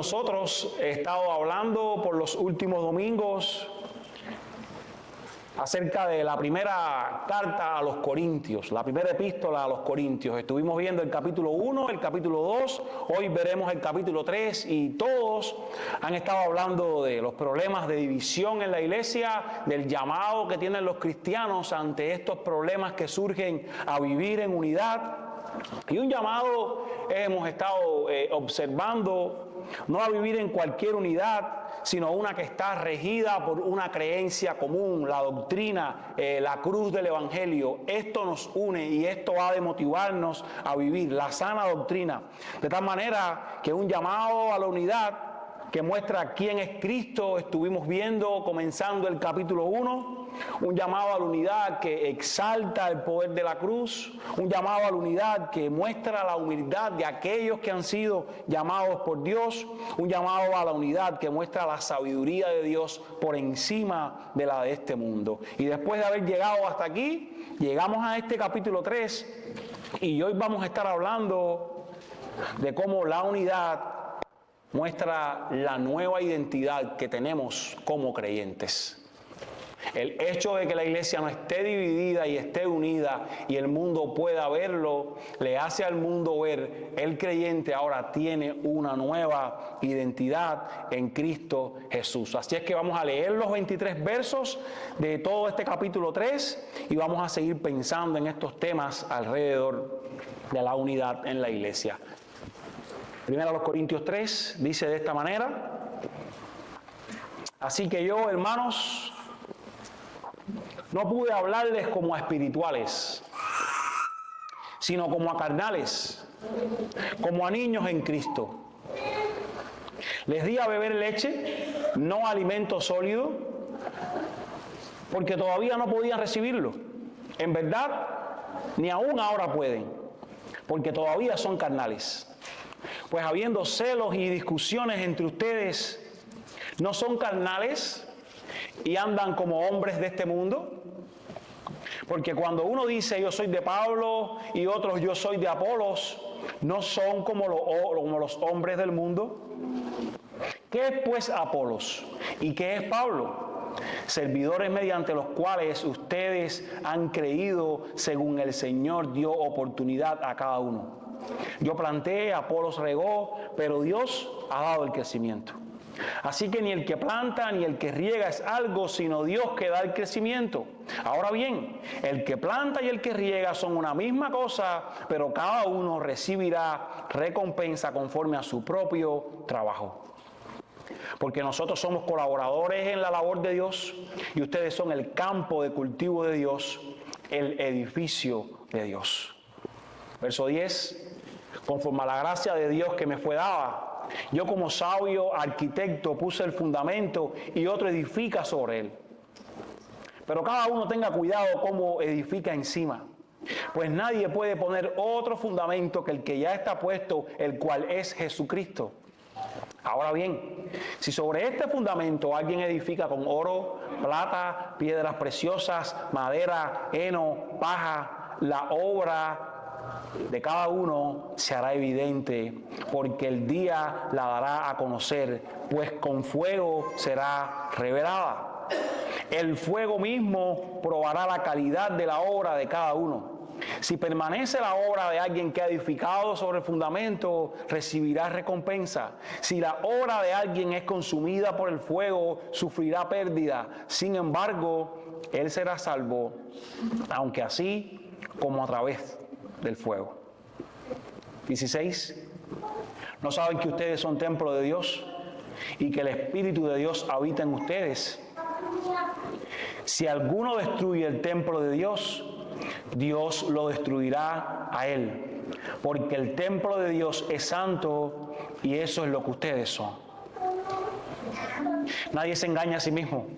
nosotros he estado hablando por los últimos domingos acerca de la primera carta a los Corintios, la primera epístola a los Corintios. Estuvimos viendo el capítulo 1, el capítulo 2, hoy veremos el capítulo 3 y todos han estado hablando de los problemas de división en la iglesia, del llamado que tienen los cristianos ante estos problemas que surgen a vivir en unidad. Y un llamado hemos estado observando, no a vivir en cualquier unidad, sino una que está regida por una creencia común, la doctrina, la cruz del Evangelio. Esto nos une y esto ha de motivarnos a vivir la sana doctrina. De tal manera que un llamado a la unidad que muestra quién es Cristo, estuvimos viendo comenzando el capítulo 1, un llamado a la unidad que exalta el poder de la cruz, un llamado a la unidad que muestra la humildad de aquellos que han sido llamados por Dios, un llamado a la unidad que muestra la sabiduría de Dios por encima de la de este mundo. Y después de haber llegado hasta aquí, llegamos a este capítulo 3 y hoy vamos a estar hablando de cómo la unidad muestra la nueva identidad que tenemos como creyentes. El hecho de que la iglesia no esté dividida y esté unida y el mundo pueda verlo, le hace al mundo ver, el creyente ahora tiene una nueva identidad en Cristo Jesús. Así es que vamos a leer los 23 versos de todo este capítulo 3 y vamos a seguir pensando en estos temas alrededor de la unidad en la iglesia. Primero a los Corintios 3 dice de esta manera: así que yo, hermanos, no pude hablarles como a espirituales, sino como a carnales, como a niños en Cristo. Les di a beber leche, no alimento sólido, porque todavía no podían recibirlo. En verdad, ni aún ahora pueden, porque todavía son carnales. Pues habiendo celos y discusiones entre ustedes, ¿no son carnales y andan como hombres de este mundo? Porque cuando uno dice yo soy de Pablo y otros yo soy de Apolos, ¿no son como los hombres del mundo? ¿Qué es pues Apolos? ¿Y qué es Pablo? Servidores mediante los cuales ustedes han creído según el Señor dio oportunidad a cada uno. Yo planté, Apolos regó, pero Dios ha dado el crecimiento. Así que ni el que planta ni el que riega es algo, sino Dios que da el crecimiento. Ahora bien, el que planta y el que riega son una misma cosa, pero cada uno recibirá recompensa conforme a su propio trabajo. Porque nosotros somos colaboradores en la labor de Dios y ustedes son el campo de cultivo de Dios, el edificio de Dios. Verso 10. Conforme a la gracia de Dios que me fue dada, yo como sabio arquitecto puse el fundamento y otro edifica sobre él. Pero cada uno tenga cuidado cómo edifica encima, pues nadie puede poner otro fundamento que el que ya está puesto, el cual es Jesucristo. Ahora bien, si sobre este fundamento alguien edifica con oro, plata, piedras preciosas, madera, heno, paja, la obra de cada uno se hará evidente, porque el día la dará a conocer, pues con fuego será revelada. El fuego mismo probará la calidad de la obra de cada uno. Si permanece la obra de alguien que ha edificado sobre el fundamento, recibirá recompensa. Si la obra de alguien es consumida por el fuego, sufrirá pérdida. Sin embargo, él será salvo, aunque así como a través del fuego. 16. ¿No saben que ustedes son templo de Dios y que el Espíritu de Dios habita en ustedes? Si alguno destruye el templo de Dios, Dios lo destruirá a él, porque el templo de Dios es santo y eso es lo que ustedes son. Nadie se engaña a sí mismo.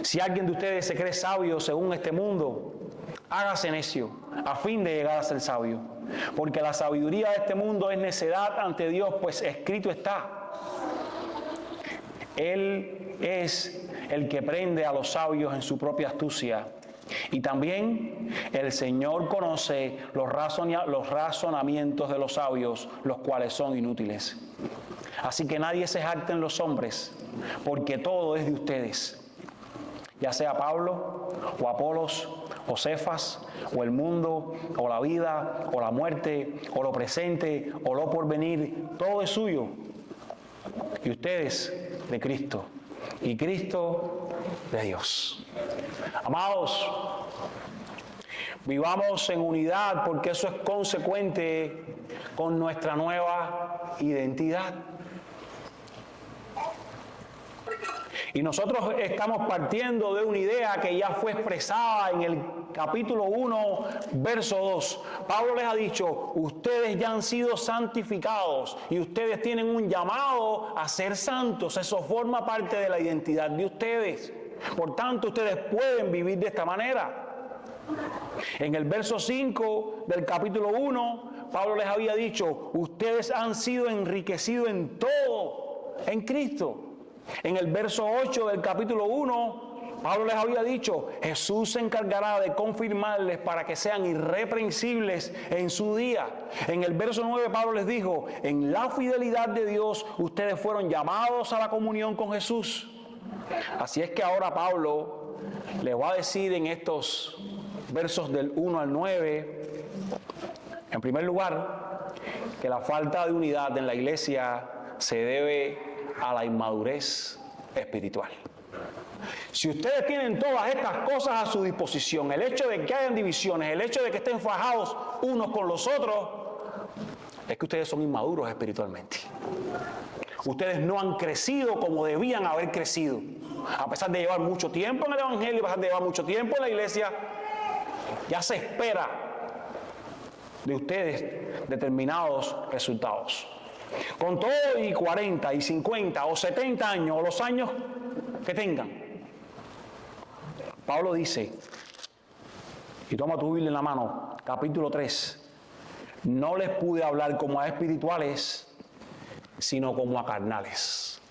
Si alguien de ustedes se cree sabio según este mundo, hágase necio, a fin de llegar a ser sabio. Porque la sabiduría de este mundo es necedad ante Dios, pues escrito está: Él es el que prende a los sabios en su propia astucia. Y también el Señor conoce los razonamientos de los sabios, los cuales son inútiles. Así que nadie se jacte en los hombres, porque todo es de ustedes. Ya sea Pablo, o Apolos, o Cefas, o el mundo, o la vida, o la muerte, o lo presente, o lo porvenir, todo es suyo. Y ustedes de Cristo, y Cristo de Dios. Amados, vivamos en unidad porque eso es consecuente con nuestra nueva identidad. Y nosotros estamos partiendo de una idea que ya fue expresada en el capítulo 1, verso 2. Pablo les ha dicho, ustedes ya han sido santificados y ustedes tienen un llamado a ser santos. Eso forma parte de la identidad de ustedes. Por tanto, ustedes pueden vivir de esta manera. En el verso 5 del capítulo 1, Pablo les había dicho, ustedes han sido enriquecidos en todo, en Cristo. En el verso 8 del capítulo 1, Pablo les había dicho, Jesús se encargará de confirmarles para que sean irreprensibles en su día. En el verso 9, Pablo les dijo, en la fidelidad de Dios, ustedes fueron llamados a la comunión con Jesús. Así es que ahora Pablo les va a decir en estos versos del 1 al 9, en primer lugar, que la falta de unidad en la iglesia se debe a la inmadurez espiritual. Si ustedes tienen todas estas cosas a su disposición, el hecho de que hayan divisiones, el hecho de que estén fajados unos con los otros, es que ustedes son inmaduros espiritualmente. Ustedes no han crecido como debían haber crecido. A pesar de llevar mucho tiempo en el Evangelio, a pesar de llevar mucho tiempo en la iglesia, ya se espera de ustedes determinados resultados. Con todo y 40 y 50 o 70 años o los años que tengan, Pablo dice, y toma tu Biblia en la mano, capítulo 3, no les pude hablar como a espirituales, sino como a carnales.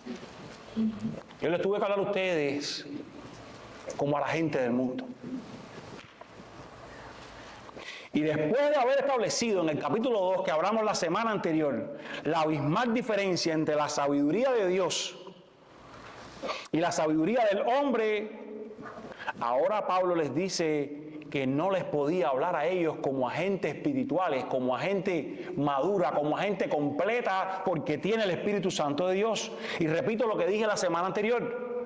Yo les tuve que hablar a ustedes como a la gente del mundo. Y después de haber establecido en el capítulo 2, que hablamos la semana anterior, la abismal diferencia entre la sabiduría de Dios y la sabiduría del hombre, ahora Pablo les dice que no les podía hablar a ellos como a gente espirituales, como a gente madura, como a gente completa, porque tiene el Espíritu Santo de Dios. Y repito lo que dije la semana anterior.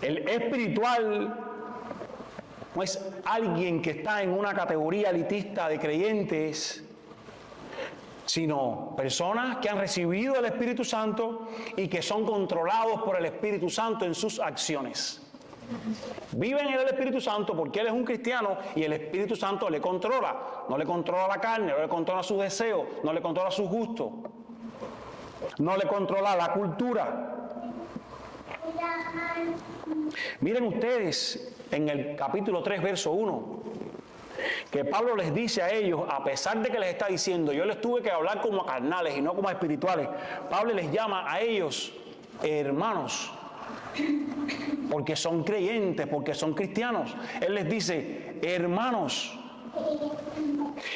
El espiritual no es alguien que está en una categoría elitista de creyentes, sino personas que han recibido el Espíritu Santo y que son controlados por el Espíritu Santo en sus acciones. Viven en el Espíritu Santo porque él es un cristiano y el Espíritu Santo le controla. No le controla la carne, no le controla sus deseos, no le controla sus gustos, no le controla la cultura. Miren ustedes en el capítulo 3, verso 1, que Pablo les dice a ellos, a pesar de que les está diciendo, yo les tuve que hablar como a carnales y no como a espirituales, Pablo les llama a ellos hermanos, porque son creyentes, porque son cristianos. Él les dice, hermanos,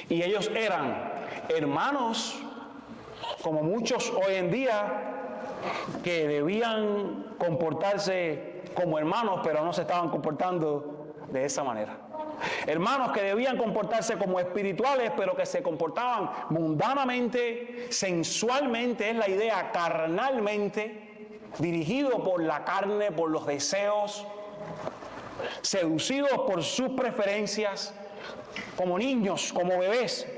y ellos eran hermanos, como muchos hoy en día, que debían comportarse como hermanos, pero no se estaban comportando de esa manera. Hermanos que debían comportarse como espirituales, pero que se comportaban mundanamente, sensualmente, es la idea, carnalmente, dirigidos por la carne, por los deseos, seducidos por sus preferencias, como niños, como bebés,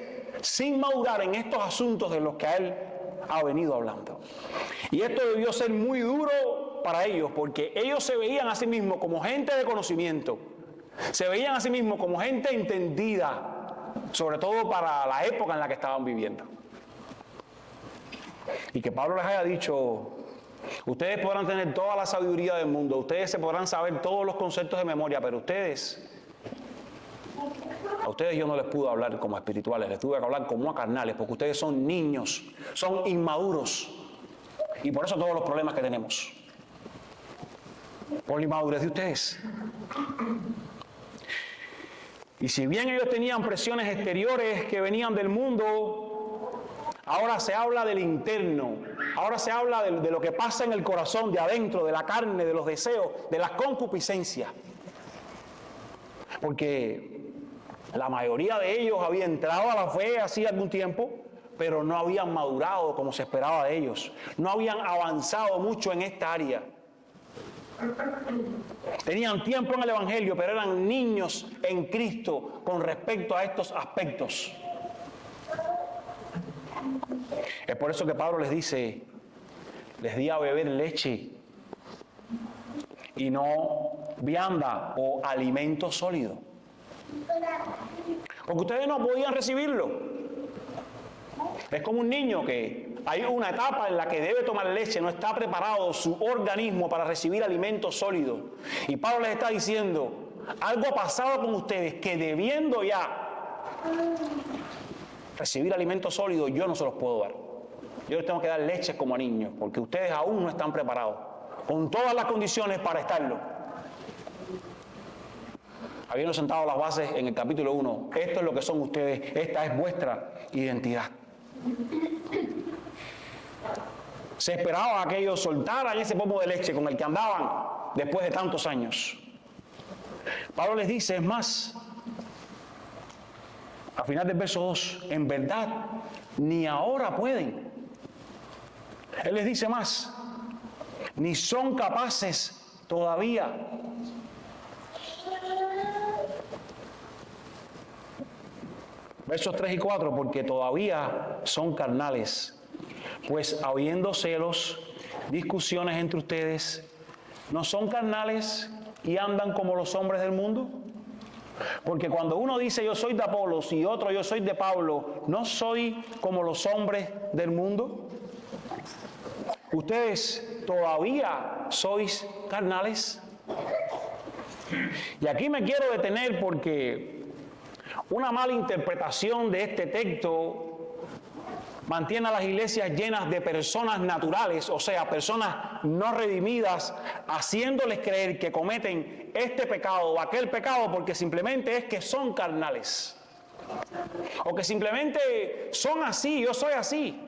sin madurar en estos asuntos de los que él ha venido hablando. Y esto debió ser muy duro para ellos, porque ellos se veían a sí mismos como gente de conocimiento, se veían a sí mismos como gente entendida, sobre todo para la época en la que estaban viviendo. Y que Pablo les haya dicho, ustedes podrán tener toda la sabiduría del mundo, ustedes se podrán saber todos los conceptos de memoria, pero a ustedes yo no les pude hablar como espirituales, les tuve que hablar como a carnales, porque ustedes son niños, son inmaduros. Y por eso todos los problemas que tenemos, por la inmadurez de ustedes. Y si bien ellos tenían presiones exteriores que venían del mundo, Ahora se habla del interno. Ahora se habla de lo que pasa en el corazón, de adentro, de la carne, de los deseos, de las concupiscencias. Porque la mayoría de ellos había entrado a la fe hacía algún tiempo, pero no habían madurado como se esperaba de ellos. No habían avanzado mucho en esta área. Tenían tiempo en el Evangelio, pero eran niños en Cristo con respecto a estos aspectos. Es por eso que Pablo les dice, les di a beber leche y no vianda o alimento sólido. Porque ustedes no podían recibirlo. Es como un niño que hay una etapa en la que debe tomar leche, no está preparado su organismo para recibir alimento sólido. Y Pablo les está diciendo, algo ha pasado con ustedes que debiendo ya recibir alimento sólido, yo no se los puedo dar. Yo les tengo que dar leche como a niños, porque ustedes aún no están preparados, con todas las condiciones para estarlo. Habiendo sentado las bases en el capítulo 1, esto es lo que son ustedes, esta es vuestra identidad. Se esperaba que ellos soltaran ese pomo de leche con el que andaban después de tantos años. Pablo les dice, es más, al final del verso 2, en verdad, ni ahora pueden. Él les dice más, ni son capaces todavía. Versos 3 y 4, porque todavía son carnales, pues habiendo celos, discusiones entre ustedes, ¿no son carnales y andan como los hombres del mundo? Porque cuando uno dice yo soy de Apolos y otro yo soy de Pablo, ¿no soy como los hombres del mundo? ¿Ustedes todavía sois carnales? Y aquí me quiero detener porque una mala interpretación de este texto mantiene a las iglesias llenas de personas naturales, o sea, personas no redimidas, haciéndoles creer que cometen este pecado o aquel pecado porque simplemente es que son carnales. O que simplemente son así, yo soy así.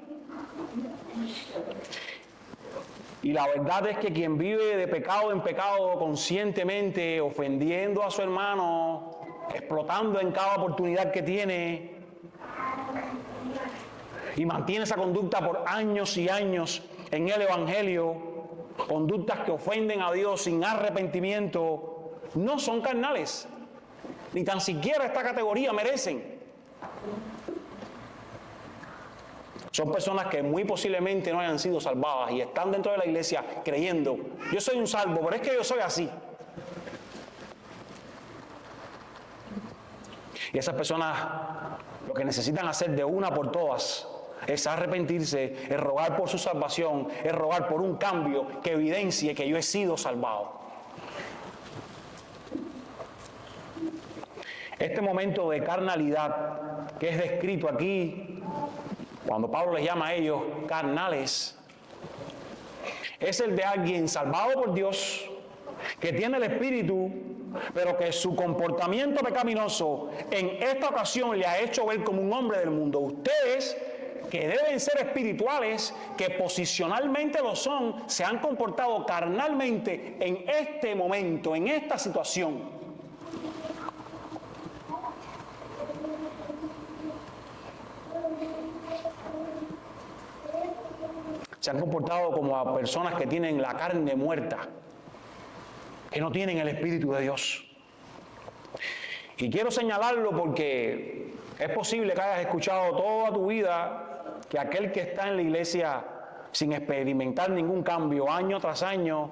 Y la verdad es que quien vive de pecado en pecado conscientemente, ofendiendo a su hermano, explotando en cada oportunidad que tiene, y mantiene esa conducta por años y años en el Evangelio, conductas que ofenden a Dios sin arrepentimiento, no son carnales, ni tan siquiera esta categoría merecen. Son personas que muy posiblemente no hayan sido salvadas y están dentro de la iglesia creyendo, yo soy un salvo, pero es que yo soy así. Y esas personas lo que necesitan hacer de una por todas es arrepentirse, es rogar por su salvación, es rogar por un cambio que evidencie que yo he sido salvado. Este momento de carnalidad que es descrito aquí, cuando Pablo les llama a ellos carnales, es el de alguien salvado por Dios, que tiene el Espíritu, pero que su comportamiento pecaminoso en esta ocasión le ha hecho ver como un hombre del mundo. Ustedes, que deben ser espirituales, que posicionalmente lo son, se han comportado carnalmente en este momento, en esta situación. Se han comportado como a personas que tienen la carne muerta, que no tienen el Espíritu de Dios. Y quiero señalarlo porque es posible que hayas escuchado toda tu vida que aquel que está en la iglesia sin experimentar ningún cambio año tras año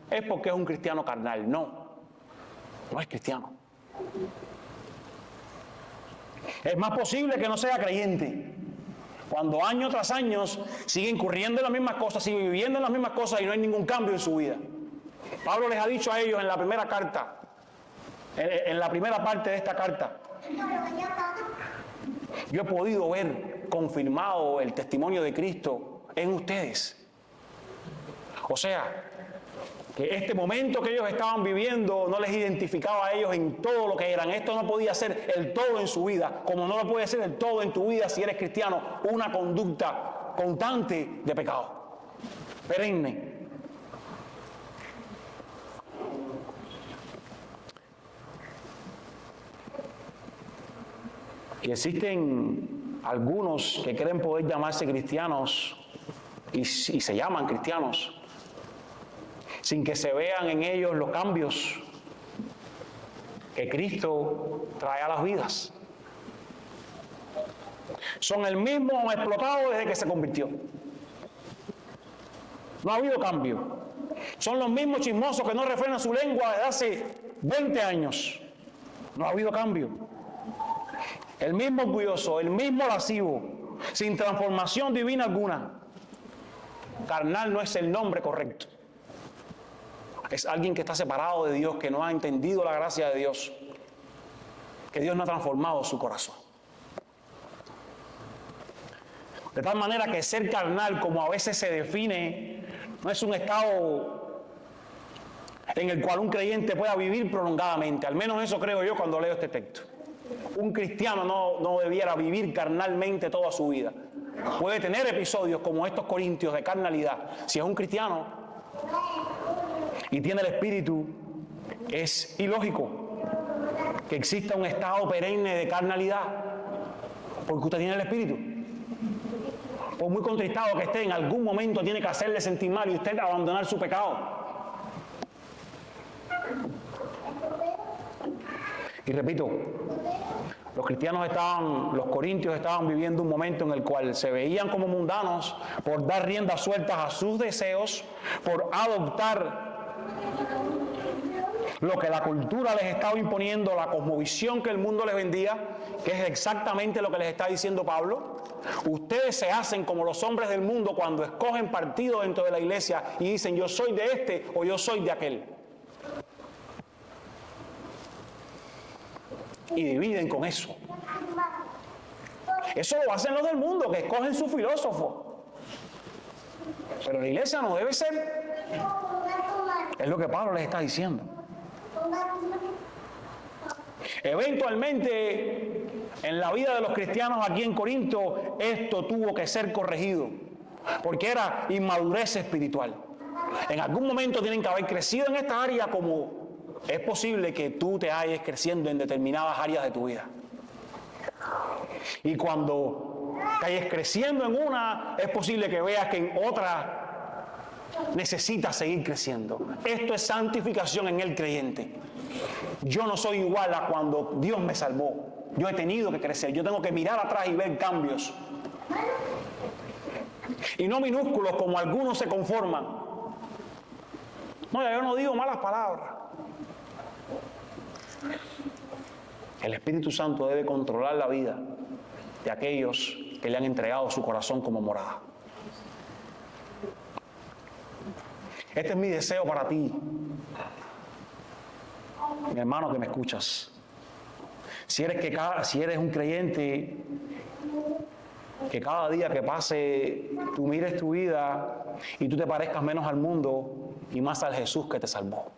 es porque es un cristiano carnal. No, no es cristiano. Es más posible que no sea creyente. Cuando año tras año sigue incurriendo en las mismas cosas, sigue viviendo en las mismas cosas y no hay ningún cambio en su vida. Pablo les ha dicho a ellos en la primera carta, en la primera parte de esta carta, yo he podido ver confirmado el testimonio de Cristo en ustedes. O sea, que este momento que ellos estaban viviendo no les identificaba a ellos en todo lo que eran. Esto no podía ser el todo en su vida, como no lo puede ser el todo en tu vida si eres cristiano, una conducta constante de pecado, perenne. Y existen algunos que creen poder llamarse cristianos y se llaman cristianos sin que se vean en ellos los cambios que Cristo trae a las vidas. Son el mismo explotado desde que se convirtió. No ha habido cambio. Son los mismos chismosos que no refrenan su lengua desde hace 20 años. No ha habido cambio. El mismo orgulloso, el mismo lascivo, sin transformación divina alguna. Carnal no es el nombre correcto. Es alguien que está separado de Dios, que no ha entendido la gracia de Dios, que Dios no ha transformado su corazón. De tal manera que ser carnal, como a veces se define, no es un estado en el cual un creyente pueda vivir prolongadamente. Al menos eso creo yo cuando leo este texto. Un cristiano no debiera vivir carnalmente toda su vida. Puede tener episodios como estos corintios de carnalidad. Si es un cristiano y tiene el espíritu, es ilógico que exista un estado perenne de carnalidad, porque usted tiene el espíritu. Por muy contristado que esté, en algún momento tiene que hacerle sentir mal y usted abandonar su pecado. Y repito, los corintios estaban viviendo un momento en el cual se veían como mundanos por dar riendas sueltas a sus deseos, por adoptar lo que la cultura les estaba imponiendo, la cosmovisión que el mundo les vendía, que es exactamente lo que les está diciendo Pablo. Ustedes se hacen como los hombres del mundo cuando escogen partido dentro de la iglesia y dicen yo soy de este o yo soy de aquel. Y dividen con eso. Eso lo hacen los del mundo, que escogen su filósofo. Pero la iglesia no debe ser. Es lo que Pablo les está diciendo. Eventualmente, en la vida de los cristianos aquí en Corinto, esto tuvo que ser corregido, porque era inmadurez espiritual. En algún momento tienen que haber crecido en esta área, como es posible que tú te halles creciendo en determinadas áreas de tu vida. Y cuando te halles creciendo en una, es posible que veas que en otra necesitas seguir creciendo. Esto es santificación en el creyente. Yo no soy igual a cuando Dios me salvó. Yo he tenido que crecer. Yo tengo que mirar atrás y ver cambios. Y no minúsculos como algunos se conforman. No, yo no digo malas palabras. El Espíritu Santo debe controlar la vida de aquellos que le han entregado su corazón como morada. Este es mi deseo para ti, mi hermano que me escuchas. Si eres un creyente, que cada día que pase tú mires tu vida y tú te parezcas menos al mundo y más al Jesús que te salvó.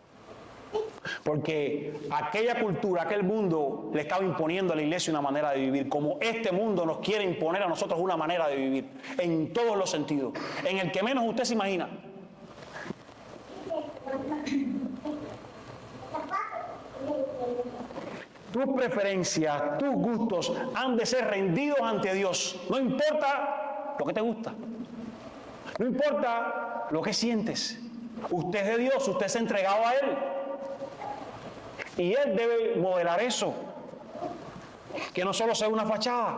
Porque aquella cultura, aquel mundo le estaba imponiendo a la iglesia una manera de vivir, como este mundo nos quiere imponer a nosotros una manera de vivir, en todos los sentidos, en el que menos usted se imagina. Tus preferencias, tus gustos han de ser rendidos ante Dios. No importa lo que te gusta, no importa lo que sientes. Usted es de Dios, usted se ha entregado a Él. Y Él debe modelar eso, que no solo sea una fachada.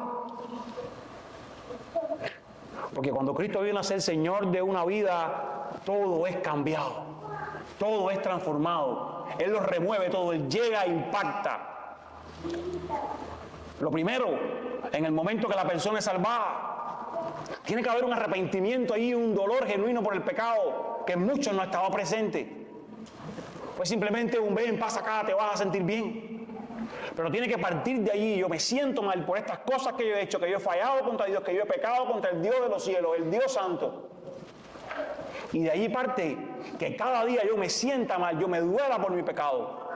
Porque cuando Cristo viene a ser Señor de una vida, todo es cambiado, todo es transformado. Él lo remueve todo, Él llega e impacta. Lo primero, en el momento que la persona es salvada, tiene que haber un arrepentimiento ahí, un dolor genuino por el pecado, que en muchos no estaba presente. Pues simplemente un ven, pasa acá, te vas a sentir bien. Pero tiene que partir de allí. Yo me siento mal por estas cosas que yo he hecho, que yo he fallado contra Dios, que yo he pecado contra el Dios de los cielos, el Dios santo. Y de allí parte que cada día yo me sienta mal, yo me duela por mi pecado.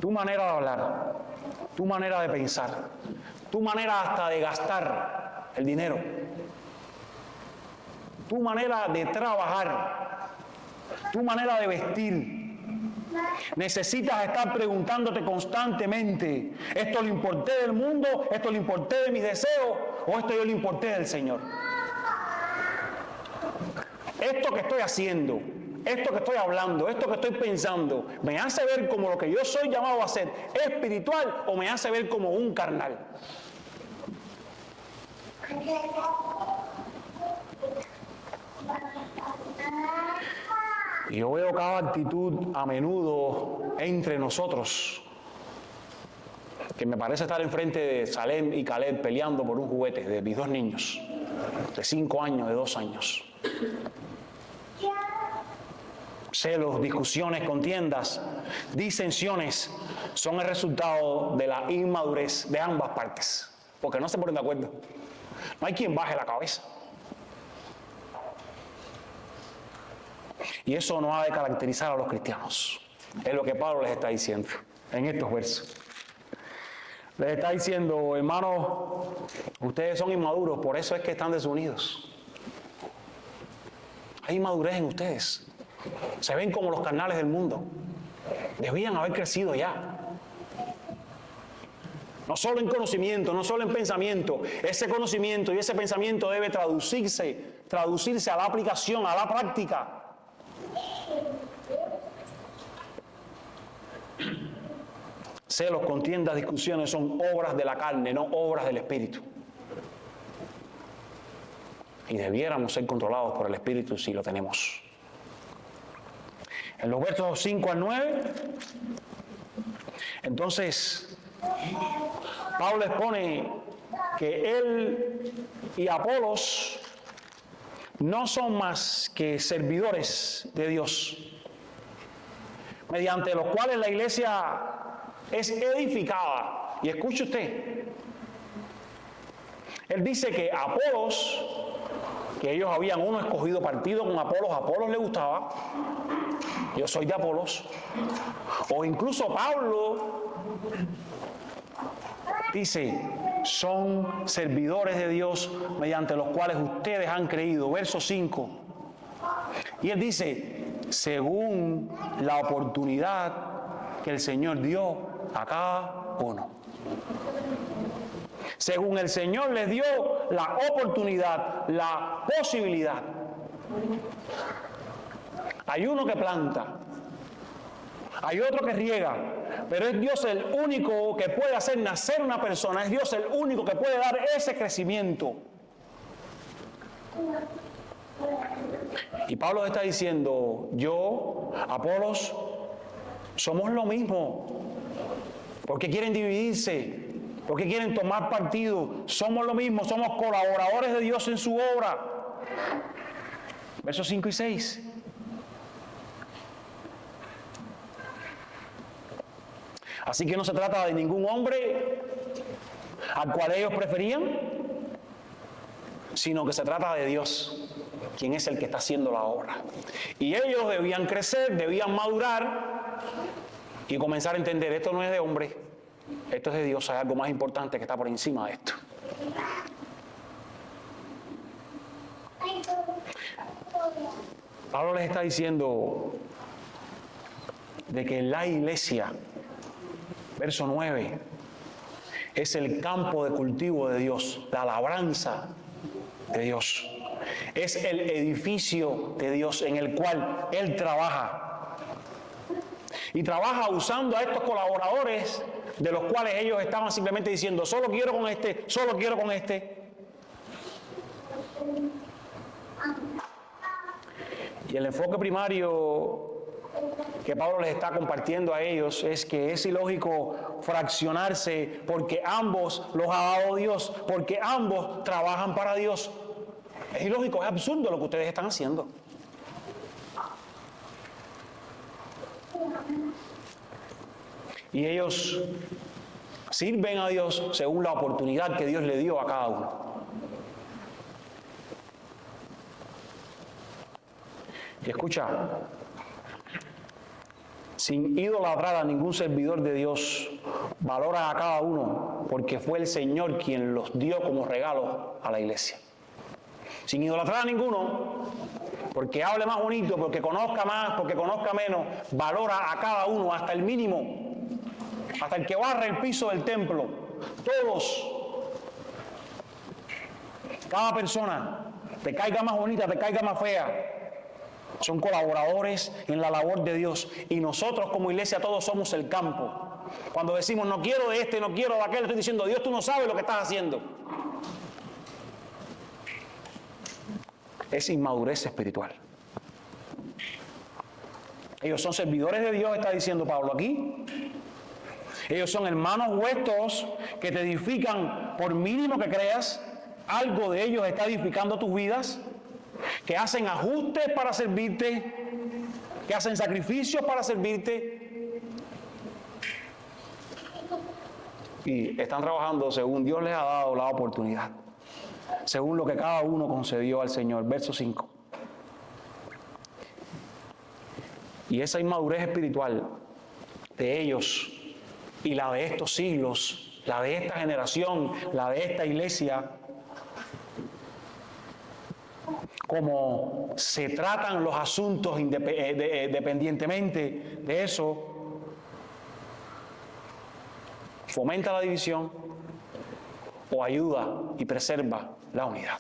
Tu manera de hablar, tu manera de pensar, tu manera hasta de gastar el dinero, tu manera de trabajar, tu manera de vestir. Necesitas estar preguntándote constantemente, ¿esto lo importé del mundo? ¿Esto lo importé de mis deseos? ¿O esto yo lo importé del Señor? Esto que estoy haciendo, esto que estoy hablando, esto que estoy pensando, ¿me hace ver como lo que yo soy llamado a ser espiritual o me hace ver como un carnal? Y yo veo cada actitud a menudo entre nosotros, que me parece estar enfrente de Salem y Caleb peleando por un juguete de mis dos niños, de 5 años, de 2 años. Celos, discusiones, contiendas, disensiones son el resultado de la inmadurez de ambas partes, porque no se ponen de acuerdo. No hay quien baje la cabeza. Y eso no ha de caracterizar a los cristianos. Es lo que Pablo les está diciendo en estos versos. Les está diciendo, hermanos, ustedes son inmaduros, por eso es que están desunidos. Hay inmadurez en ustedes. Se ven como los carnales del mundo. Debían haber crecido ya. No solo en conocimiento, no solo en pensamiento. Ese conocimiento y ese pensamiento debe traducirse a la aplicación, a la práctica. Celos, contiendas, discusiones son obras de la carne, no obras del Espíritu. Y debiéramos ser controlados por el Espíritu si lo tenemos. En los versos 5 al 9, entonces, Pablo expone que él y Apolos no son más que servidores de Dios, mediante los cuales la iglesia es edificada. Y escuche usted, él dice que Apolos, que ellos habían uno escogido partido con Apolos, a Apolos le gustaba, yo soy de Apolos, o incluso Pablo dice, son servidores de Dios mediante los cuales ustedes han creído. Verso 5. Y él dice, según la oportunidad que el Señor dio a cada uno. Según el Señor les dio la oportunidad, la posibilidad. Hay uno que planta, hay otro que riega, pero es Dios el único que puede hacer nacer una persona, es Dios el único que puede dar ese crecimiento. Y Pablo está diciendo, yo, Apolos, somos lo mismo. ¿Por qué quieren dividirse? ¿Por qué quieren tomar partido? Somos lo mismo, somos colaboradores de Dios en su obra. Versos 5 y 6. Así que no se trata de ningún hombre al cual ellos preferían, sino que se trata de Dios, quien es el que está haciendo la obra. Y ellos debían crecer, debían madurar y comenzar a entender, esto no es de hombre, esto es de Dios, hay algo más importante que está por encima de esto. Pablo les está diciendo de que la iglesia, verso 9, es el campo de cultivo de Dios, la labranza de Dios. Es el edificio de Dios en el cual Él trabaja. Y trabaja usando a estos colaboradores de los cuales ellos estaban simplemente diciendo, solo quiero con este, solo quiero con este. Y el enfoque primario que Pablo les está compartiendo a ellos es que es ilógico fraccionarse porque ambos los ha dado Dios, porque ambos trabajan para Dios. Es ilógico, es absurdo lo que ustedes están haciendo. Y ellos Sirven a Dios según la oportunidad que Dios le dio a cada uno. Y escucha, sin idolatrar a ningún servidor de Dios, valora a cada uno porque fue el Señor quien los dio como regalo a la iglesia. Sin idolatrar a ninguno, porque hable más bonito, porque conozca más, porque conozca menos, valora a cada uno hasta el mínimo, hasta el que barre el piso del templo. Todos, cada persona, te caiga más bonita, te caiga más fea, son colaboradores en la labor de Dios. Y nosotros como iglesia todos somos el campo. Cuando decimos no quiero de este, no quiero de aquel, estoy diciendo Dios, tú no sabes lo que estás haciendo. Es inmadurez espiritual. Ellos son servidores de Dios, está diciendo Pablo aquí. Ellos son hermanos vuestros que te edifican, por mínimo que creas, algo de ellos está edificando tus vidas, que hacen ajustes para servirte, que hacen sacrificios para servirte, y están trabajando según Dios les ha dado la oportunidad, según lo que cada uno concedió al Señor. Verso 5. Y esa inmadurez espiritual de ellos y la de estos siglos, la de esta generación, la de esta iglesia, como se tratan los asuntos independientemente de eso, fomenta la división o ayuda y preserva la unidad.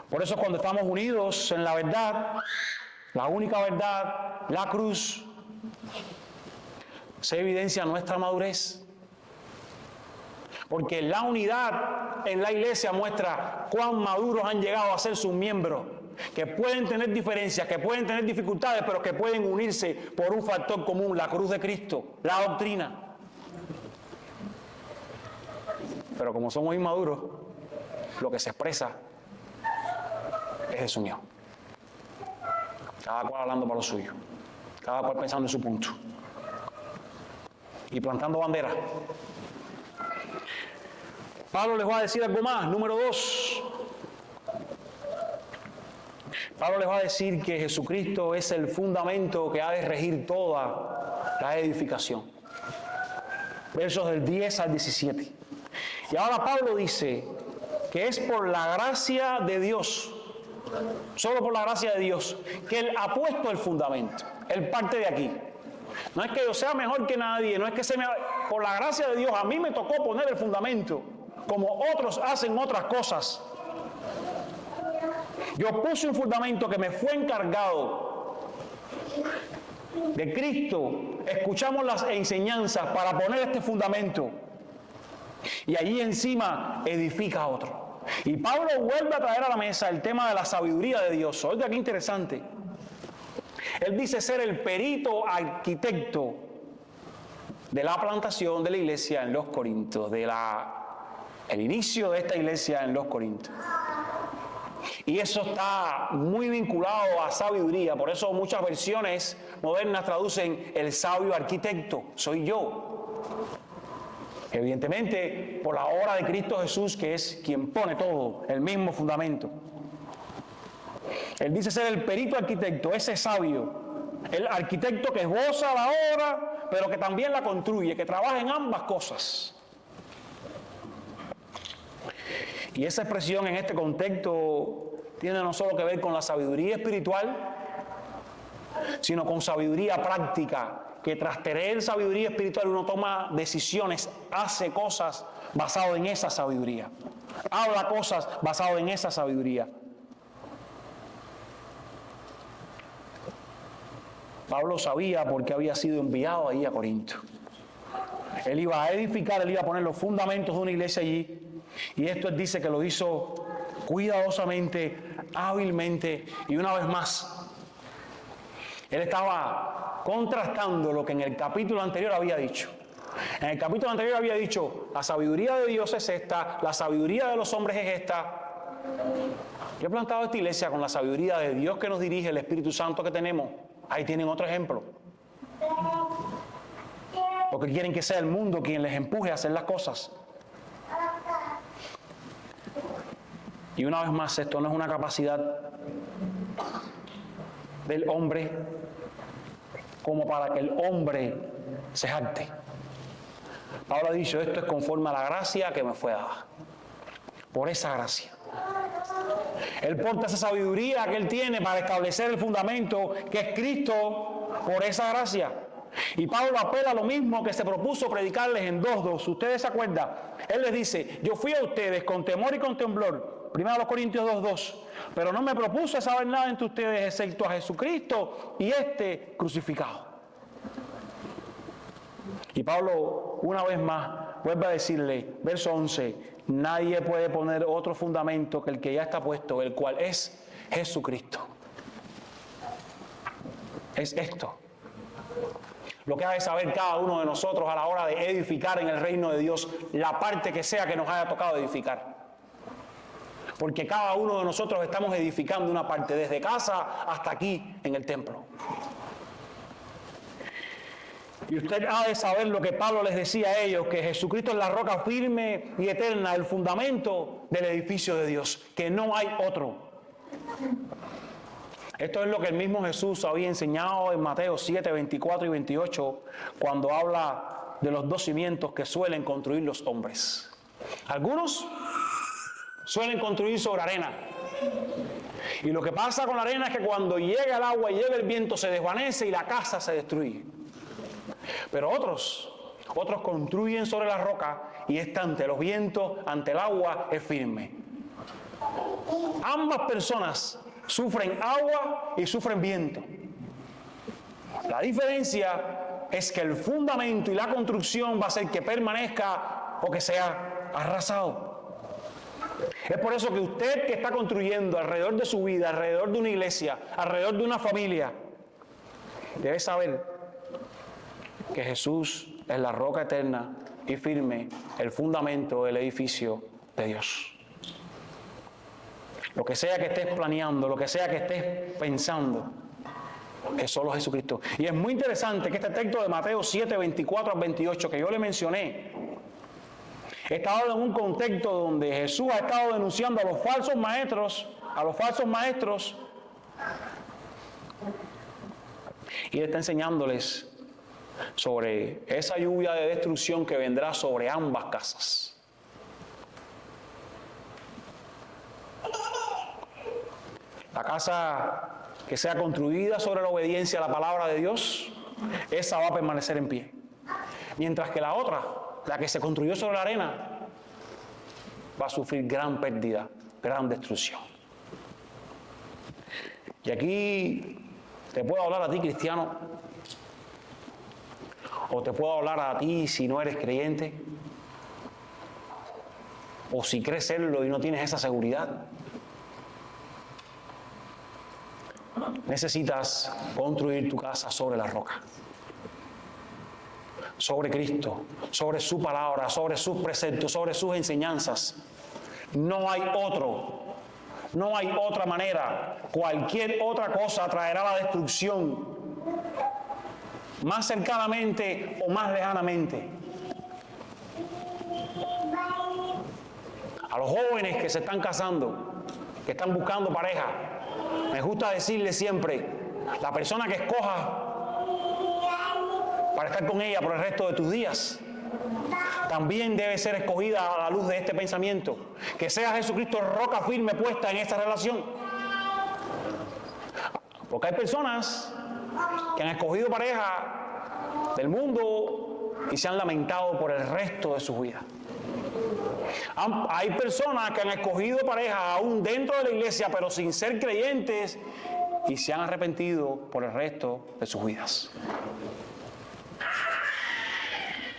Por eso cuando estamos unidos en la verdad, la única verdad, la cruz, se evidencia nuestra madurez. Porque la unidad en la iglesia muestra cuán maduros han llegado a ser sus miembros, que pueden tener diferencias, que pueden tener dificultades, pero que pueden unirse por un factor común, la cruz de Cristo, la doctrina. Pero como somos inmaduros, lo que se expresa es desunión. Cada cual hablando para lo suyo, cada cual pensando en su punto y plantando banderas. Pablo les va a decir algo más. Número 2. Pablo les va a decir que Jesucristo es el fundamento que ha de regir toda la edificación. Versos del 10 al 17. Y ahora Pablo dice que es por la gracia de Dios, solo por la gracia de Dios, que Él ha puesto el fundamento. Él parte de aquí. No es que yo sea mejor que nadie, no es que por la gracia de Dios a mí me tocó poner el fundamento, como otros hacen otras cosas. Yo puse un fundamento que me fue encargado de Cristo. Escuchamos las enseñanzas para poner este fundamento y allí encima edifica a otro. Y Pablo vuelve a traer a la mesa el tema de la sabiduría de Dios. Oiga, qué interesante. Él dice ser el perito arquitecto de la plantación de la iglesia en los Corintios, el inicio de esta iglesia en los Corintios. Y eso está muy vinculado a sabiduría. Por eso muchas versiones modernas traducen el sabio arquitecto. Soy yo. Evidentemente, por la obra de Cristo Jesús, que es quien pone todo, el mismo fundamento. Él dice ser el perito arquitecto, ese sabio, el arquitecto que esboza la obra, pero que también la construye, que trabaja en ambas cosas. Y esa expresión en este contexto tiene no solo que ver con la sabiduría espiritual, sino con sabiduría práctica, que tras tener sabiduría espiritual uno toma decisiones, hace cosas basado en esa sabiduría, habla cosas basado en esa sabiduría. Pablo sabía porque había sido enviado ahí a Corinto. Él iba a edificar, él iba a poner los fundamentos de una iglesia allí. Y esto él dice que lo hizo cuidadosamente, hábilmente y una vez más. Él estaba contrastando lo que en el capítulo anterior había dicho. En el capítulo anterior había dicho, la sabiduría de Dios es esta, la sabiduría de los hombres es esta. Yo he plantado esta iglesia con la sabiduría de Dios que nos dirige, el Espíritu Santo que tenemos. Ahí tienen otro ejemplo. Porque quieren que sea el mundo quien les empuje a hacer las cosas. Y una vez más, esto no es una capacidad del hombre como para que el hombre se jacte. Pablo ha dicho, esto es conforme a la gracia que me fue dada. Por esa gracia. Él porta esa sabiduría que él tiene para establecer el fundamento que es Cristo por esa gracia. Y Pablo apela a lo mismo que se propuso predicarles en 2:2. Ustedes se acuerdan. Él les dice, yo fui a ustedes con temor y con temblor. 1 Corintios 2:2. Pero no me propuse saber nada entre ustedes excepto a Jesucristo y este crucificado. Y Pablo, una vez más, vuelve a decirle, verso 11, nadie puede poner otro fundamento que el que ya está puesto, el cual es Jesucristo. Es esto. Lo que ha de saber cada uno de nosotros a la hora de edificar en el reino de Dios la parte que sea que nos haya tocado edificar. Porque cada uno de nosotros estamos edificando una parte, desde casa hasta aquí en el templo. Y usted ha de saber lo que Pablo les decía a ellos, que Jesucristo es la roca firme y eterna, el fundamento del edificio de Dios, que no hay otro. Esto es lo que el mismo Jesús había enseñado en Mateo 7, 24 y 28, cuando habla de los 2 cimientos que suelen construir los hombres. Algunos suelen construir sobre arena. Y lo que pasa con la arena es que cuando llega el agua y llega el viento se desvanece y la casa se destruye. Pero otros construyen sobre la roca y está ante los vientos, ante el agua, es firme. Ambas personas sufren agua y sufren viento. La diferencia es que el fundamento y la construcción va a hacer que permanezca o que sea arrasado. Es por eso que usted que está construyendo alrededor de su vida, alrededor de una iglesia, alrededor de una familia, debe saber que Jesús es la roca eterna y firme, el fundamento del edificio de Dios. Lo que sea que estés planeando, lo que sea que estés pensando, es solo Jesucristo. Y es muy interesante que este texto de Mateo 7, 24 al 28 que yo le mencioné, está en un contexto donde Jesús ha estado denunciando a los falsos maestros, y Él está enseñándoles sobre esa lluvia de destrucción que vendrá sobre ambas casas. La casa que sea construida sobre la obediencia a la palabra de Dios, esa va a permanecer en pie. Mientras que la otra, la que se construyó sobre la arena, va a sufrir gran pérdida, gran destrucción. Y aquí te puedo hablar a ti, cristiano, o te puedo hablar a ti si no eres creyente, o si crees serlo y no tienes esa seguridad. Necesitas construir tu casa sobre la roca, sobre Cristo, sobre su palabra, sobre sus preceptos, sobre sus enseñanzas. No hay otra manera. Cualquier otra cosa traerá la destrucción, más cercanamente o más lejanamente. A los jóvenes que se están casando, que están buscando pareja, me gusta decirles siempre, la persona que escojas para estar con ella por el resto de tus días, también debe ser escogida a la luz de este pensamiento, que sea Jesucristo roca firme puesta en esta relación. Porque hay personas que han escogido pareja del mundo y se han lamentado por el resto de su vida. Hay personas que han escogido pareja aún dentro de la iglesia, pero sin ser creyentes, y se han arrepentido por el resto de sus vidas.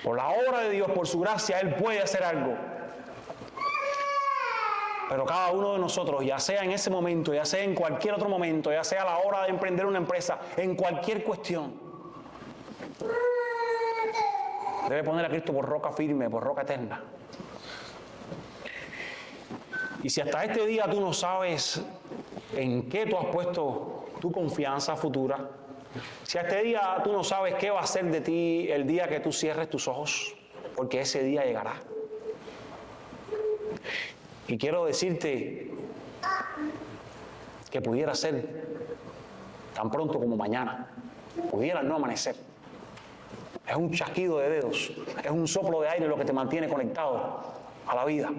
Por la obra de Dios, por su gracia, Él puede hacer algo. Pero cada uno de nosotros, ya sea en ese momento, ya sea en cualquier otro momento, ya sea a la hora de emprender una empresa, en cualquier cuestión, debe poner a Cristo por roca firme, por roca eterna. Y si hasta este día tú no sabes en qué tú has puesto tu confianza futura, Si a este día tú no sabes qué va a ser de ti el día que tú cierres tus ojos, porque ese día llegará. Y quiero decirte que pudiera ser tan pronto como mañana, pudiera no amanecer. Es un chasquido de dedos, es un soplo de aire lo que te mantiene conectado a la vida.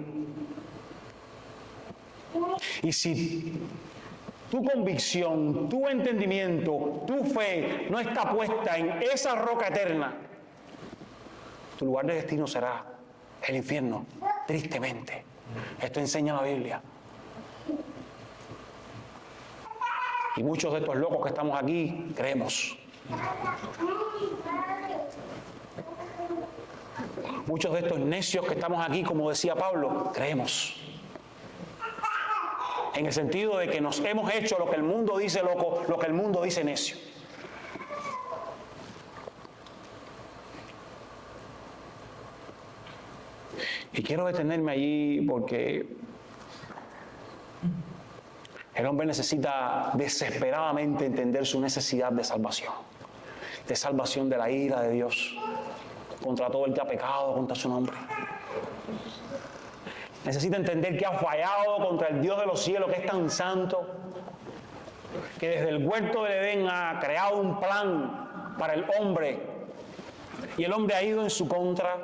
Y si tu convicción, tu entendimiento, tu fe no está puesta en esa roca eterna, tu lugar de destino será el infierno, tristemente. Esto enseña la Biblia. Y muchos de estos locos que estamos aquí creemos. Muchos de estos necios que estamos aquí, como decía Pablo, creemos. En el sentido de que nos hemos hecho lo que el mundo dice loco, lo que el mundo dice necio. Y quiero detenerme allí porque el hombre necesita desesperadamente entender su necesidad de salvación de la ira de Dios contra todo el que ha pecado contra su nombre. Necesita entender que ha fallado contra el Dios de los cielos, que es tan santo, que desde el huerto del Edén ha creado un plan para el hombre, y el hombre ha ido en su contra,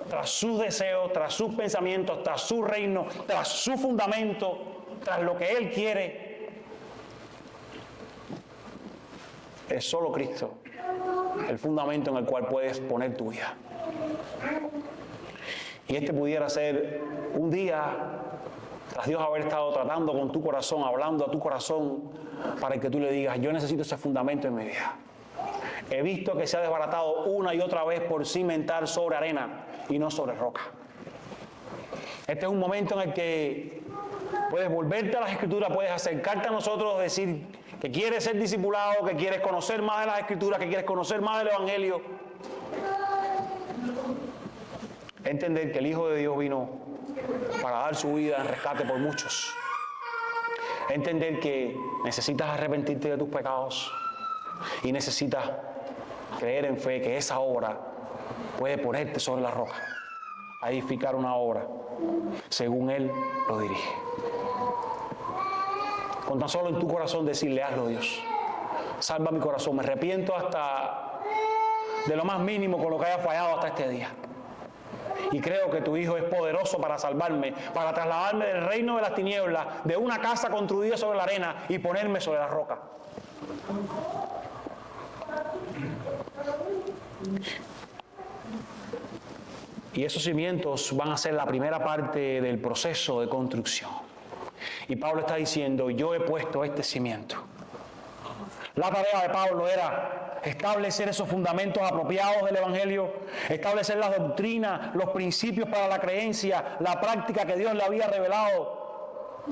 tras sus deseos, tras sus pensamientos, tras su reino, tras su fundamento, tras lo que él quiere. Es solo Cristo el fundamento en el cual puedes poner tu vida. Y este pudiera ser un día, tras Dios haber estado tratando con tu corazón, hablando a tu corazón, para que tú le digas: yo necesito ese fundamento en mi vida. He visto que se ha desbaratado una y otra vez por cimentar sobre arena y no sobre roca. Este es un momento en el que puedes volverte a las Escrituras, puedes acercarte a nosotros, decir que quieres ser discipulado, que quieres conocer más de las Escrituras, que quieres conocer más del Evangelio. Entender que el Hijo de Dios vino para dar su vida en rescate por muchos. Entender que necesitas arrepentirte de tus pecados y necesitas creer en fe que esa obra puede ponerte sobre la roca, a edificar una obra según Él lo dirige. Con tan solo en tu corazón decirle: hazlo, Dios, salva mi corazón, me arrepiento hasta de lo más mínimo con lo que haya fallado hasta este día. Y creo que tu Hijo es poderoso para salvarme, para trasladarme del reino de las tinieblas, de una casa construida sobre la arena, y ponerme sobre la roca. Y esos cimientos van a ser la primera parte del proceso de construcción. Y Pablo está diciendo: yo he puesto este cimiento. La tarea de Pablo era establecer esos fundamentos apropiados del Evangelio, establecer las doctrinas, los principios para la creencia, la práctica que Dios le había revelado.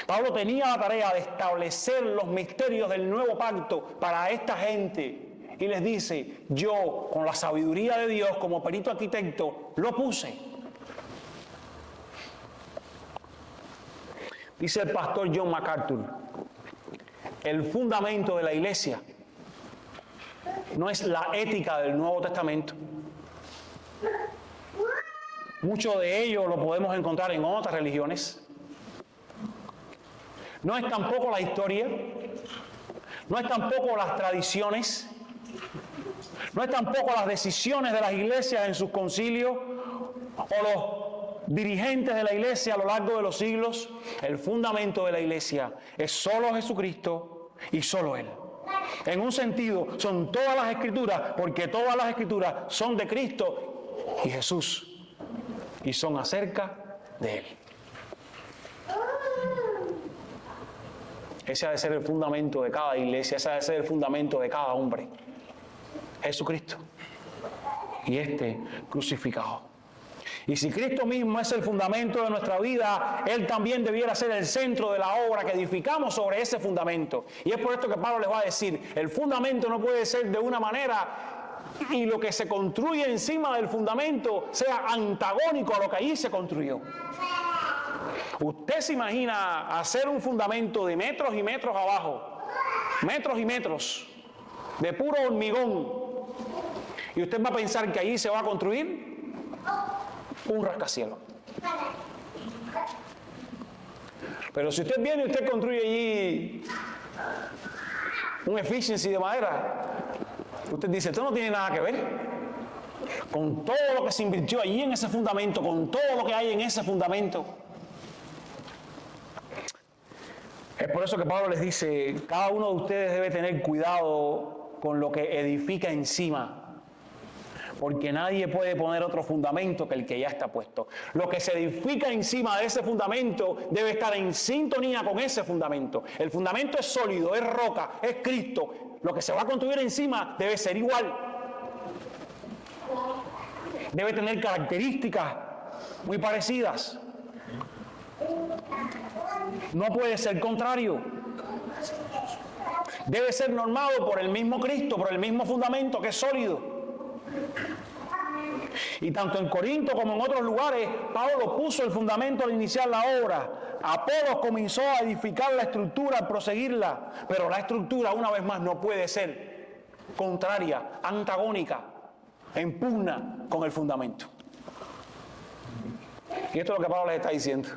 Pablo tenía la tarea de establecer los misterios del nuevo pacto para esta gente. Y les dice: yo, con la sabiduría de Dios, como perito arquitecto, lo puse. Dice el pastor John MacArthur: el fundamento de la iglesia no es la ética del Nuevo Testamento. Mucho de ello lo podemos encontrar en otras religiones. No es tampoco la historia, no es tampoco las tradiciones, no es tampoco las decisiones de las iglesias en sus concilios o los dirigentes de la iglesia a lo largo de los siglos. El fundamento de la iglesia es solo Jesucristo y solo Él. En un sentido, son todas las Escrituras, porque todas las Escrituras son de Cristo y Jesús, y son acerca de Él. Ese ha de ser el fundamento de cada iglesia, ese ha de ser el fundamento de cada hombre. Jesucristo y este crucificado. Y si Cristo mismo es el fundamento de nuestra vida, Él también debiera ser el centro de la obra que edificamos sobre ese fundamento. Y es por esto que Pablo les va a decir: el fundamento no puede ser de una manera y lo que se construye encima del fundamento sea antagónico a lo que allí se construyó. Usted se imagina hacer un fundamento de metros y metros abajo, metros y metros, de puro hormigón, y usted va a pensar que allí se va a construir un rascacielos. Pero si usted viene y usted construye allí un efficiency de madera, usted dice, esto no tiene nada que ver con todo lo que se invirtió allí en ese fundamento, con todo lo que hay en ese fundamento. Es por eso que Pablo les dice, cada uno de ustedes debe tener cuidado con lo que edifica encima, porque nadie puede poner otro fundamento que el que ya está puesto. Lo que se edifica encima de ese fundamento debe estar en sintonía con ese fundamento. El fundamento es sólido, es roca, es Cristo. Lo que se va a construir encima debe ser igual. Debe tener características muy parecidas. No puede ser contrario. Debe ser normado por el mismo Cristo, por el mismo fundamento que es sólido. Y tanto en Corinto como en otros lugares, Pablo puso el fundamento al iniciar la obra. Apolos comenzó a edificar la estructura al proseguirla, pero la estructura, una vez más, no puede ser contraria, antagónica, en pugna con el fundamento. Y esto es lo que Pablo les está diciendo.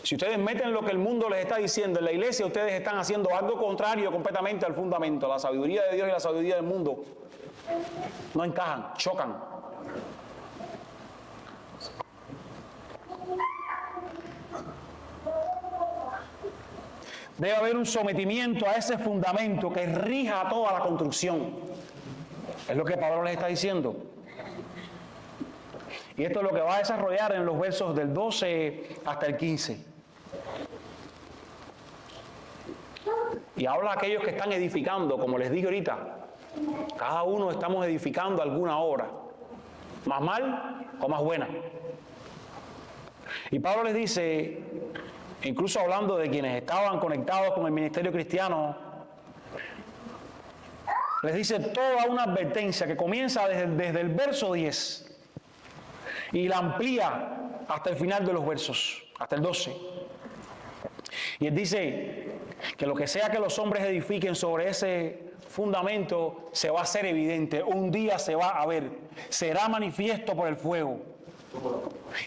Si ustedes meten lo que el mundo les está diciendo en la iglesia, ustedes están haciendo algo contrario completamente al fundamento. La sabiduría de Dios y la sabiduría del mundo no encajan, chocan. Debe haber un sometimiento a ese fundamento que rija toda la construcción. Es lo que Pablo les está diciendo. Y esto es lo que va a desarrollar en los versos del 12 hasta el 15. Y habla a aquellos que están edificando, como les dije ahorita. Cada uno estamos edificando alguna obra, más mal o más buena. Y Pablo les dice, incluso hablando de quienes estaban conectados con el ministerio cristiano, les dice toda una advertencia que comienza desde el verso 10 y la amplía hasta el final de los versos, hasta el 12. Y él dice que lo que sea que los hombres edifiquen sobre ese fundamento se va a hacer evidente, un día se va a ver, será manifiesto por el fuego.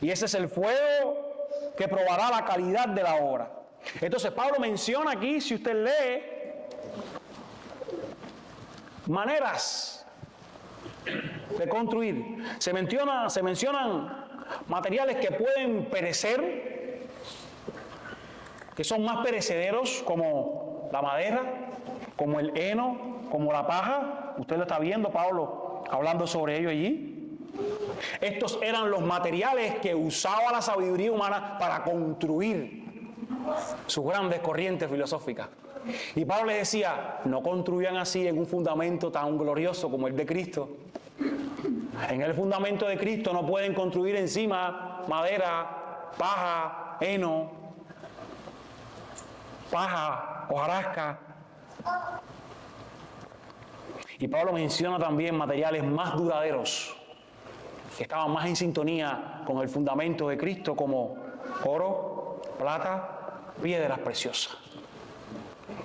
Y ese es el fuego que probará la calidad de la obra. Entonces Pablo menciona aquí, si usted lee, maneras de construir. Se mencionan materiales que pueden perecer, que son más perecederos, como la madera, como el heno, como la paja. Usted lo está viendo, Pablo, hablando sobre ello allí. Estos eran los materiales que usaba la sabiduría humana para construir sus grandes corrientes filosóficas. Y Pablo les decía, no construyan así en un fundamento tan glorioso como el de Cristo. En el fundamento de Cristo no pueden construir encima madera, paja, heno, paja, hojarasca. Y Pablo menciona también materiales más duraderos, que estaban más en sintonía con el fundamento de Cristo, como oro, plata, piedras preciosas.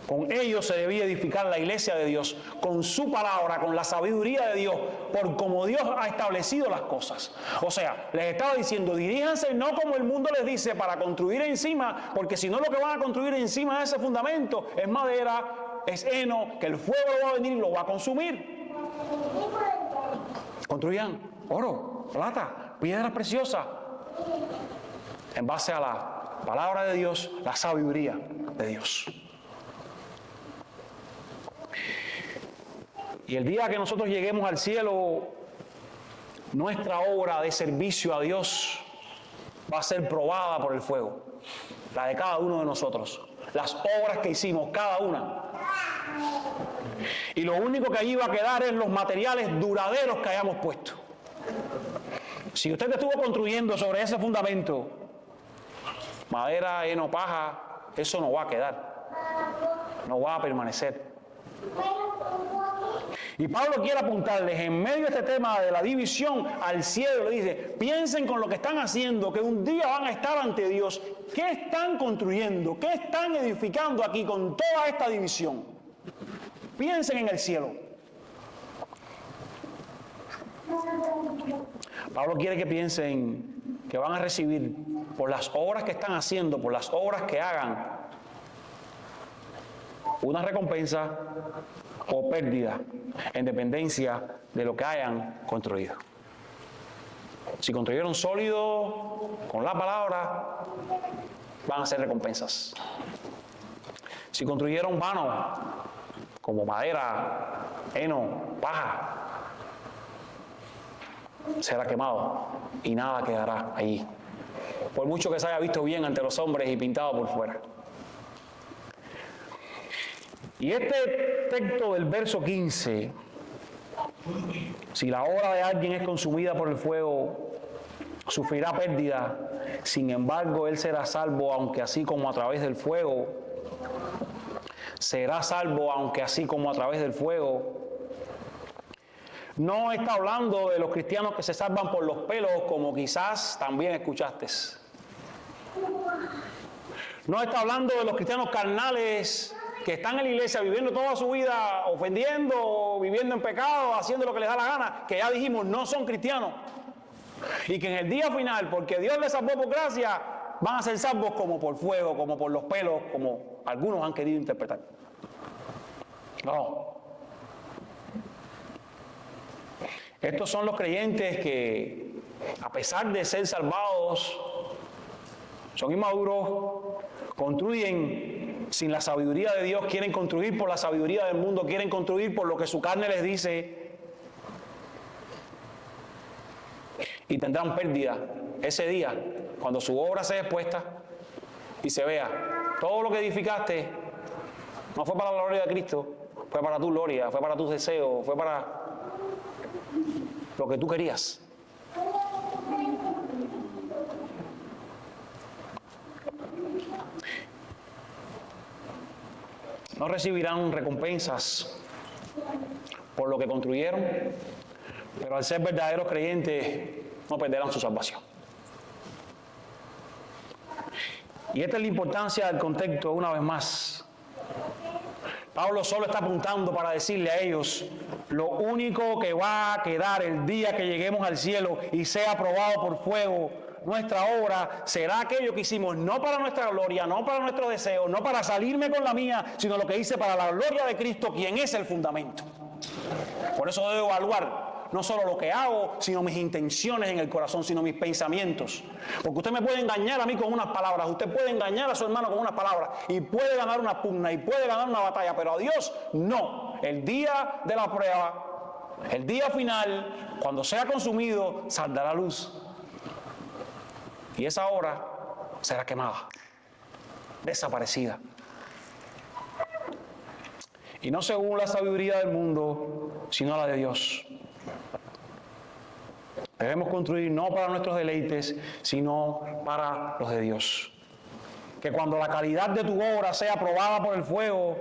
Con ellos se debía edificar la iglesia de Dios, con su palabra, con la sabiduría de Dios, por como Dios ha establecido las cosas. O sea, les estaba diciendo, diríjanse no como el mundo les dice para construir encima, porque si no lo que van a construir encima de ese fundamento es madera, es heno, que el fuego lo va a venir y lo va a consumir. Construyan oro, plata, piedras preciosas, en base a la palabra de Dios, la sabiduría de Dios. Y el día que nosotros lleguemos al cielo, nuestra obra de servicio a Dios va a ser probada por el fuego. La de cada uno de nosotros. Las obras que hicimos, cada una. Y lo único que allí va a quedar es los materiales duraderos que hayamos puesto. Si usted estuvo construyendo sobre ese fundamento, madera, heno, paja, eso no va a quedar. No va a permanecer. Y Pablo quiere apuntarles en medio de este tema de la división al cielo. Le dice, piensen con lo que están haciendo, que un día van a estar ante Dios. ¿Qué están construyendo? ¿Qué están edificando aquí con toda esta división? Piensen en el cielo. Pablo quiere que piensen que van a recibir por las obras que están haciendo, por las obras que hagan, una recompensa o pérdida en dependencia de lo que hayan construido. Si construyeron sólido con la palabra, van a ser recompensas. Si construyeron vano, como madera, heno, paja, será quemado y nada quedará allí, por mucho que se haya visto bien ante los hombres y pintado por fuera. Y este texto del verso 15, si la obra de alguien es consumida por el fuego, sufrirá pérdida, sin embargo él será salvo, aunque así como a través del fuego, será salvo, aunque así como a través del fuego. No está hablando de los cristianos que se salvan por los pelos, como quizás también escuchaste. No está hablando de los cristianos carnales que están en la iglesia viviendo toda su vida ofendiendo, viviendo en pecado, haciendo lo que les da la gana, que ya dijimos no son cristianos. Y que en el día final, porque Dios les salvó por gracia, van a ser salvos como por fuego, como por los pelos, como algunos han querido interpretar. No. Estos son los creyentes que, a pesar de ser salvados, son inmaduros, construyen sin la sabiduría de Dios, quieren construir por la sabiduría del mundo, quieren construir por lo que su carne les dice, y tendrán pérdida ese día, cuando su obra sea expuesta y se vea, todo lo que edificaste no fue para la gloria de Cristo, fue para tu gloria, fue para tus deseos, fue para lo que tú querías. No recibirán recompensas por lo que construyeron, pero al ser verdaderos creyentes no perderán su salvación. Y esta es la importancia del contexto una vez más. Pablo solo está apuntando para decirle a ellos, lo único que va a quedar el día que lleguemos al cielo y sea probado por fuego nuestra obra, será aquello que hicimos no para nuestra gloria, no para nuestro deseo, no para salirme con la mía, sino lo que hice para la gloria de Cristo, quien es el fundamento. Por eso debo evaluar no solo lo que hago, sino mis intenciones en el corazón, sino mis pensamientos. Porque usted me puede engañar a mí con unas palabras, usted puede engañar a su hermano con unas palabras, y puede ganar una pugna, y puede ganar una batalla, pero a Dios no. El día de la prueba, el día final, cuando sea consumido, saldrá la luz. Y esa obra será quemada, desaparecida. Y no según la sabiduría del mundo, sino la de Dios. Debemos construir no para nuestros deleites, sino para los de Dios. Que cuando la calidad de tu obra sea probada por el fuego,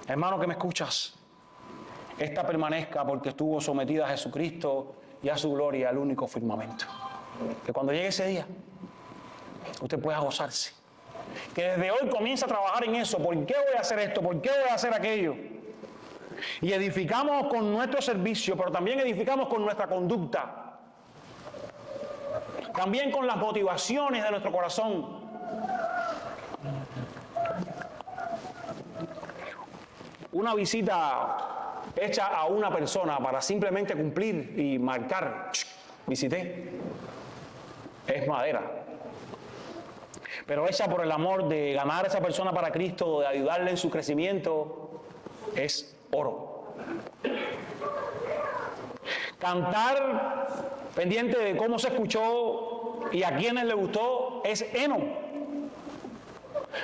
hermano que me escuchas, esta permanezca porque estuvo sometida a Jesucristo y a su gloria, al único firmamento. Que cuando llegue ese día, usted pueda gozarse. Que desde hoy comience a trabajar en eso. ¿Por qué voy a hacer esto? ¿Por qué voy a hacer aquello? Y edificamos con nuestro servicio, pero también edificamos con nuestra conducta. También con las motivaciones de nuestro corazón. Una visita hecha a una persona para simplemente cumplir y marcar, visité, es madera. Pero hecha por el amor de ganar a esa persona para Cristo, de ayudarle en su crecimiento, es oro. Cantar pendiente de cómo se escuchó y a quienes le gustó es heno.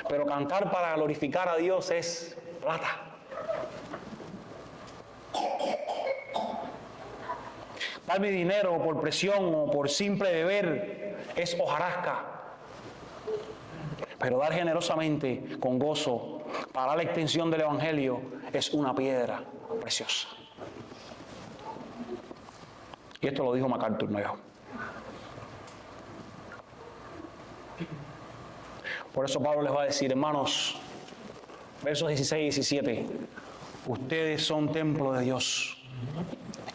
Pero cantar para glorificar a Dios es plata. Dar mi dinero por presión o por simple deber es hojarasca. Pero dar generosamente, con gozo, para la extensión del Evangelio, es una piedra preciosa. Y esto lo dijo MacArthur, no yo. Por eso Pablo les va a decir, hermanos, versos 16 y 17, Ustedes son templo de Dios.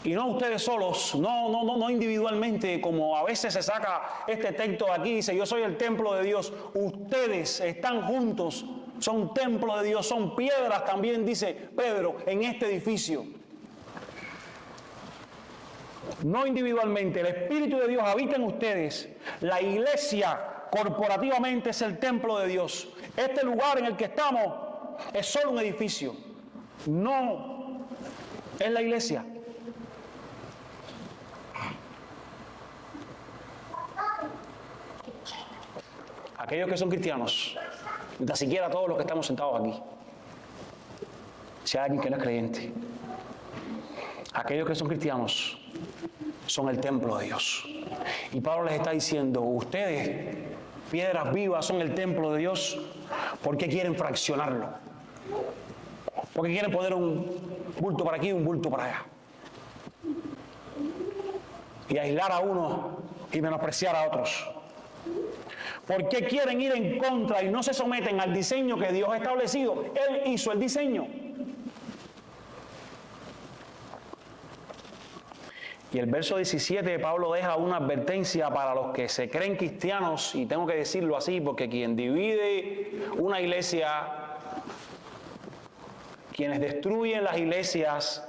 Y no ustedes solos, no individualmente, como a veces se saca este texto de aquí y dice, yo soy el templo de Dios. Ustedes están juntos, son templo de Dios, son piedras también, dice Pedro, en este edificio. No individualmente, el Espíritu de Dios habita en ustedes. La iglesia corporativamente es el templo de Dios. Este lugar en el que estamos es solo un edificio, no es la iglesia. Aquellos que son cristianos, ni siquiera todos los que estamos sentados aquí, si hay alguien que no es creyente, aquellos que son cristianos son el templo de Dios. Y Pablo les está diciendo, ustedes, piedras vivas, son el templo de Dios. ¿Por qué quieren fraccionarlo? ¿Por qué quieren poner un bulto para aquí y un bulto para allá? Y aislar a uno y menospreciar a otros. ¿Por qué quieren ir en contra y no se someten al diseño que Dios ha establecido? Él hizo el diseño. Y el verso 17 de Pablo deja una advertencia para los que se creen cristianos, y tengo que decirlo así, porque quien divide una iglesia, quienes destruyen las iglesias,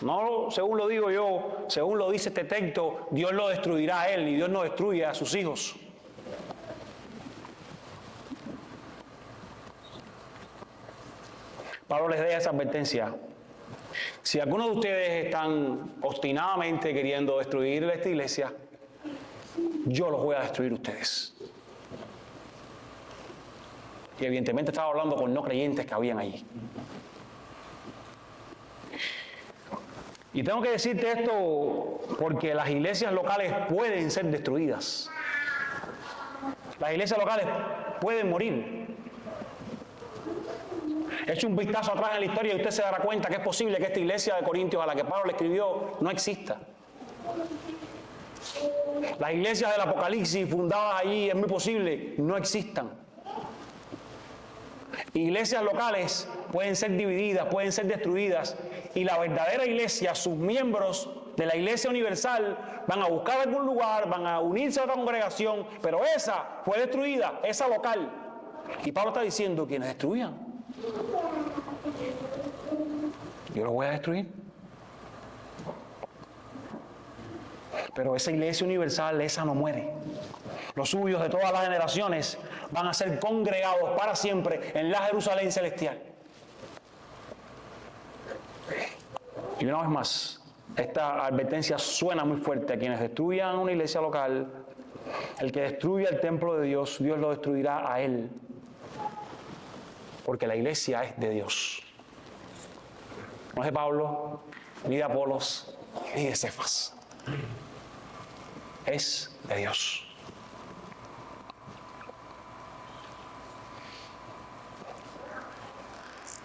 no según lo digo yo, según lo dice este texto, Dios lo destruirá a él y Dios no destruye a sus hijos. Pablo les deja esa advertencia. Si algunos de ustedes están obstinadamente queriendo destruir esta iglesia, yo los voy a destruir ustedes. Y evidentemente estaba hablando con no creyentes que habían allí. Y tengo que decirte esto porque las iglesias locales pueden ser destruidas. Las iglesias locales pueden morir. Eche un vistazo atrás en la historia y usted se dará cuenta que es posible que esta iglesia de Corintios a la que Pablo le escribió no exista. Las iglesias del Apocalipsis fundadas allí es muy posible no existan. Iglesias locales pueden ser divididas, pueden ser destruidas, y la verdadera iglesia, sus miembros de la iglesia universal van a buscar algún lugar, van a unirse a otra congregación, pero esa fue destruida, esa local. Y Pablo está diciendo, quienes destruyan, yo los voy a destruir. Pero esa iglesia universal, esa no muere. Los suyos de todas las generaciones van a ser congregados para siempre en la Jerusalén celestial. Y una vez más, esta advertencia suena muy fuerte. A quienes destruyan una iglesia local, el que destruya el templo de Dios, Dios lo destruirá a él. Porque la iglesia es de Dios. No es de Pablo, ni de Apolos, ni de Cefas. Es de Dios.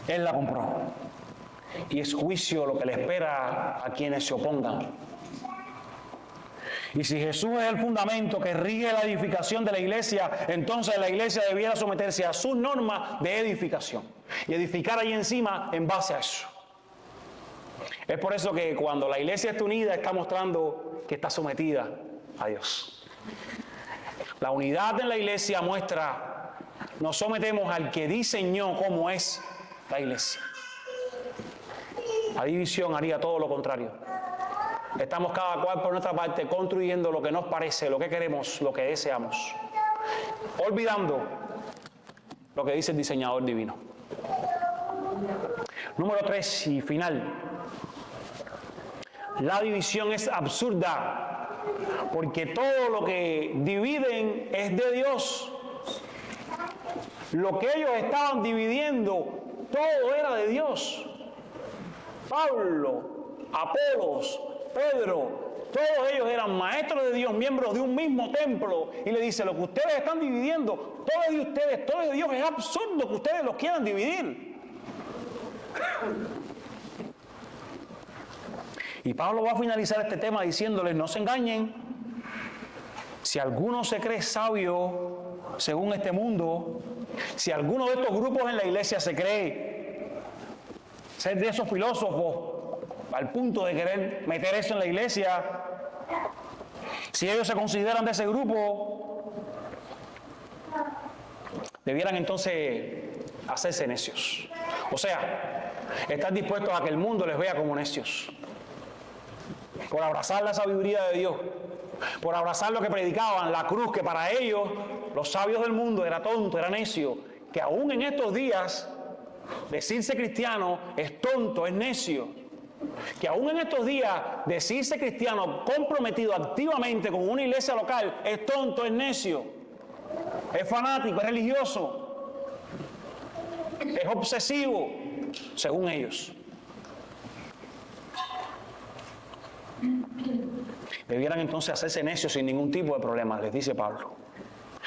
Él la compró. Y es juicio lo que le espera a quienes se opongan. Y si Jesús es el fundamento que rige la edificación de la iglesia, entonces la iglesia debiera someterse a sus normas de edificación y edificar ahí encima en base a eso. Es por eso que cuando la iglesia está unida está mostrando que está sometida a Dios. La unidad en la iglesia muestra, nos sometemos al que diseñó cómo es la iglesia. La división haría todo lo contrario. Estamos cada cual por nuestra parte construyendo lo que nos parece, lo que queremos, lo que deseamos, olvidando lo que dice el diseñador divino. Número 3 y final. La división es absurda porque todo lo que dividen es de Dios. Lo que ellos estaban dividiendo, todo era de Dios. Pablo, Apolos, Pedro, todos ellos eran maestros de Dios, miembros de un mismo templo, y le dice, lo que ustedes están dividiendo, todo es de ustedes, todo es de Dios, es absurdo que ustedes los quieran dividir. Y Pablo va a finalizar este tema diciéndoles, no se engañen, si alguno se cree sabio según este mundo, si alguno de estos grupos en la iglesia se cree ser de esos filósofos al punto de querer meter eso en la iglesia. Si ellos se consideran de ese grupo, debieran entonces hacerse necios. O sea, estar dispuestos a que el mundo les vea como necios. Por abrazar la sabiduría de Dios, por abrazar lo que predicaban, la cruz, que para ellos, los sabios del mundo, era tonto, era necio. Que aún en estos días, decirse cristiano es tonto, es necio. Que aún en estos días, decirse cristiano comprometido activamente con una iglesia local es tonto, es necio, es fanático, es religioso, es obsesivo, según ellos. Debieran entonces hacerse necios sin ningún tipo de problema, les dice Pablo.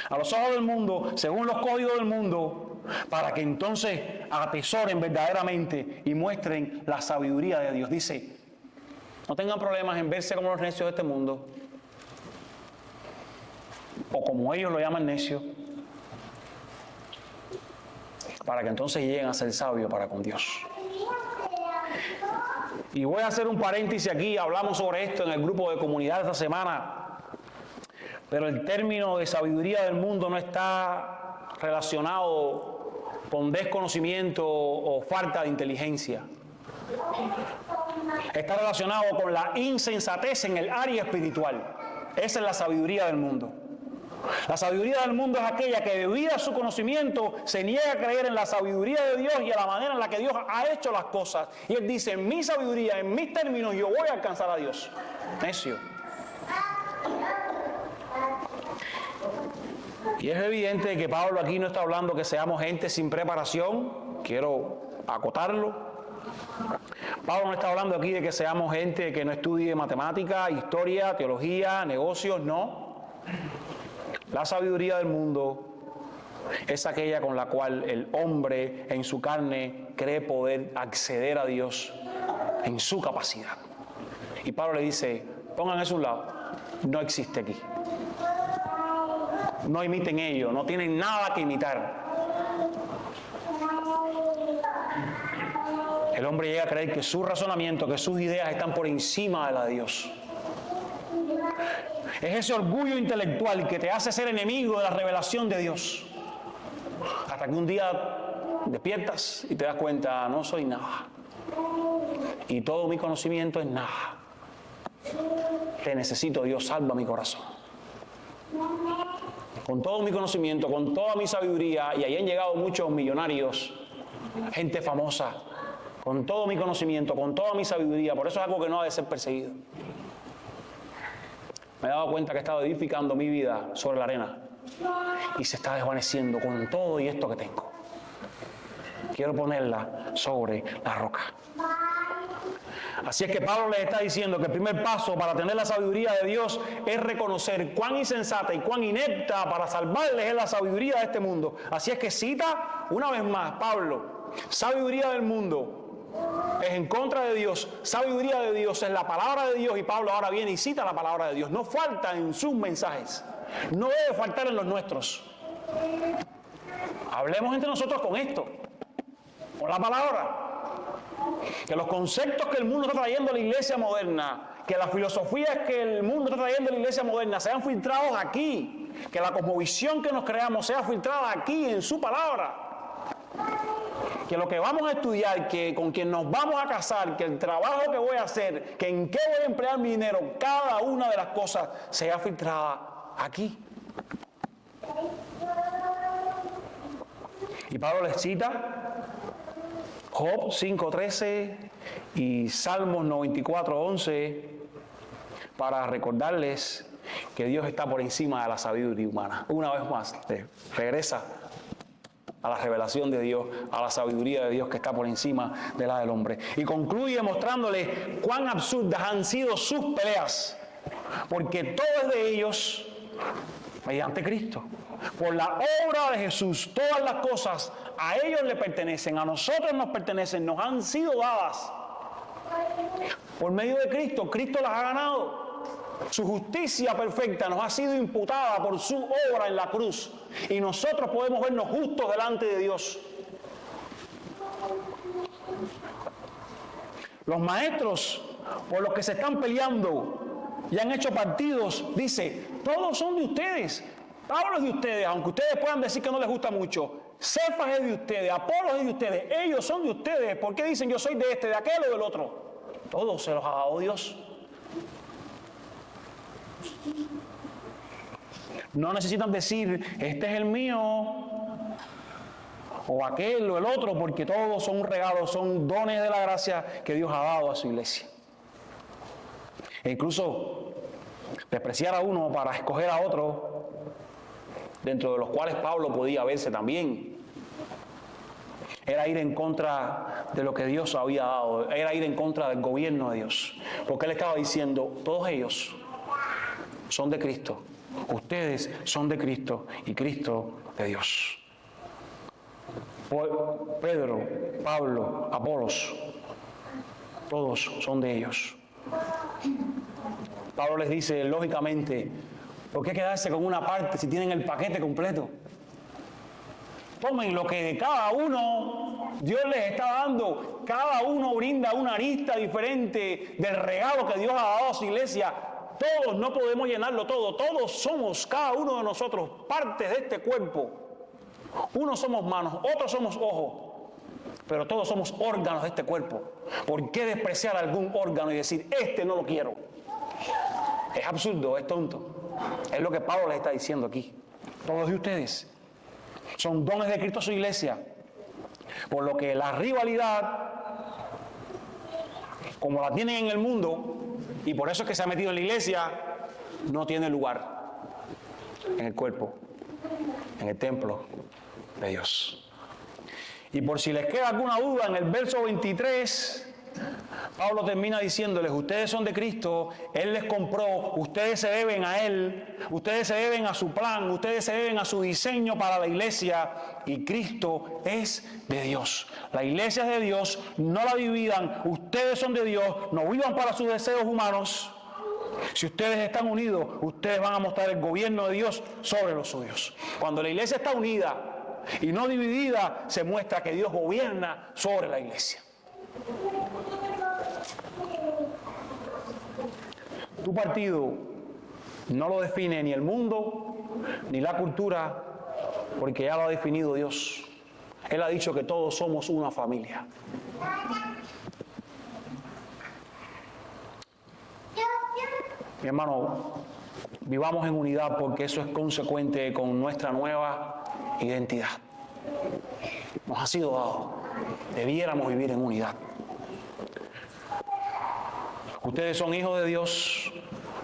A los ojos del mundo, según los códigos del mundo, para que entonces atesoren verdaderamente y muestren la sabiduría de Dios. Dice, no tengan problemas en verse como los necios de este mundo, o como ellos lo llaman necio, para que entonces lleguen a ser sabios para con Dios. Y voy a hacer un paréntesis aquí, hablamos sobre esto en el grupo de comunidad esta semana, pero el término de sabiduría del mundo no está relacionado con desconocimiento o falta de inteligencia. Está relacionado con la insensatez en el área espiritual. Esa es la sabiduría del mundo. La sabiduría del mundo es aquella que, debido a su conocimiento, se niega a creer en la sabiduría de Dios y a la manera en la que Dios ha hecho las cosas. Y él dice, en mi sabiduría, en mis términos, yo voy a alcanzar a Dios. Necio. Y es evidente que Pablo aquí no está hablando que seamos gente sin preparación. Quiero acotarlo. Pablo no está hablando aquí de que seamos gente que no estudie matemática, historia, teología, negocios, no. La sabiduría del mundo es aquella con la cual el hombre en su carne cree poder acceder a Dios en su capacidad. Y Pablo le dice, pongan eso a un lado, no existe aquí. No imiten ello, no tienen nada que imitar. El hombre llega a creer que su razonamiento, que sus ideas están por encima de la de Dios. Es ese orgullo intelectual que te hace ser enemigo de la revelación de Dios. Hasta que un día despiertas y te das cuenta, no soy nada. Y todo mi conocimiento es nada. Te necesito, Dios, salva mi corazón. Con todo mi conocimiento, con toda mi sabiduría, y ahí han llegado muchos millonarios, gente famosa, con todo mi conocimiento, con toda mi sabiduría, por eso es algo que no ha de ser perseguido. Me he dado cuenta que he estado edificando mi vida sobre la arena y se está desvaneciendo con todo y esto que tengo. Quiero ponerla sobre la roca. Así es que Pablo les está diciendo que el primer paso para tener la sabiduría de Dios es reconocer cuán insensata y cuán inepta para salvarles es la sabiduría de este mundo. Así es que cita una vez más Pablo, sabiduría del mundo es en contra de Dios, sabiduría de Dios es la palabra de Dios, y Pablo ahora viene y cita la palabra de Dios. No falta en sus mensajes, no debe faltar en los nuestros. Hablemos entre nosotros con esto, con la palabra. Que los conceptos que el mundo está trayendo a la iglesia moderna, que las filosofías que el mundo está trayendo a la iglesia moderna sean filtrados aquí, que la cosmovisión que nos creamos sea filtrada aquí en su palabra. Que lo que vamos a estudiar, que con quien nos vamos a casar, que el trabajo que voy a hacer, que en qué voy a emplear mi dinero, cada una de las cosas sea filtrada aquí. Y Pablo les cita Job 5:13 y Salmos 94:11 para recordarles que Dios está por encima de la sabiduría humana. Una vez más, regresa a la revelación de Dios, a la sabiduría de Dios que está por encima de la del hombre. Y concluye mostrándole cuán absurdas han sido sus peleas, porque todo es de ellos mediante Cristo. Por la obra de Jesús, todas las cosas a ellos le pertenecen, a nosotros nos pertenecen, nos han sido dadas. Por medio de Cristo, Cristo las ha ganado. Su justicia perfecta nos ha sido imputada por su obra en la cruz, y nosotros podemos vernos justos delante de Dios. Los maestros por los que se están peleando y han hecho partidos, dice, todos son de ustedes. Pablo es de ustedes, aunque ustedes puedan decir que no les gusta mucho. Cefas es de ustedes, Apolos es de ustedes, ellos son de ustedes. ¿Por qué dicen yo soy de este, de aquel o del otro? Todos se los ha dado Dios. No necesitan decir, este es el mío, o aquel o el otro, porque todos son un regalo, son dones de la gracia que Dios ha dado a su iglesia. E incluso despreciar a uno para escoger a otro, dentro de los cuales Pablo podía verse también, era ir en contra de lo que Dios había dado, era ir en contra del gobierno de Dios, porque él estaba diciendo, todos ellos son de Cristo, ustedes son de Cristo y Cristo de Dios. Pedro, Pablo, Apolos, todos son de ellos. Pablo les dice, lógicamente, ¿por qué quedarse con una parte si tienen el paquete completo? Tomen lo que de cada uno Dios les está dando. Cada uno brinda una arista diferente del regalo que Dios ha dado a su iglesia. Todos no podemos llenarlo todo. Todos somos, cada uno de nosotros, partes de este cuerpo. Unos somos manos, otros somos ojos, pero todos somos órganos de este cuerpo. ¿Por qué despreciar algún órgano y decir, este no lo quiero? Es absurdo, es tonto. Es lo que Pablo les está diciendo aquí. Todos de ustedes son dones de Cristo a su iglesia. Por lo que la rivalidad, como la tienen en el mundo, y por eso es que se ha metido en la iglesia, no tiene lugar en el cuerpo, en el templo de Dios. Y por si les queda alguna duda, en el verso 23, Pablo termina diciéndoles, ustedes son de Cristo, Él les compró, ustedes se deben a Él, ustedes se deben a su plan, ustedes se deben a su diseño para la iglesia, y Cristo es de Dios. La iglesia es de Dios, no la dividan, ustedes son de Dios, no vivan para sus deseos humanos. Si ustedes están unidos, ustedes van a mostrar el gobierno de Dios sobre los suyos. Cuando la iglesia está unida y no dividida, se muestra que Dios gobierna sobre la iglesia. Tu partido no lo define ni el mundo ni la cultura, porque ya lo ha definido Dios. Él ha dicho que todos somos una familia. Mi hermano, vivamos en unidad porque eso es consecuente con nuestra nueva identidad. Nos ha sido dado. Debiéramos vivir en unidad. Ustedes son hijos de Dios.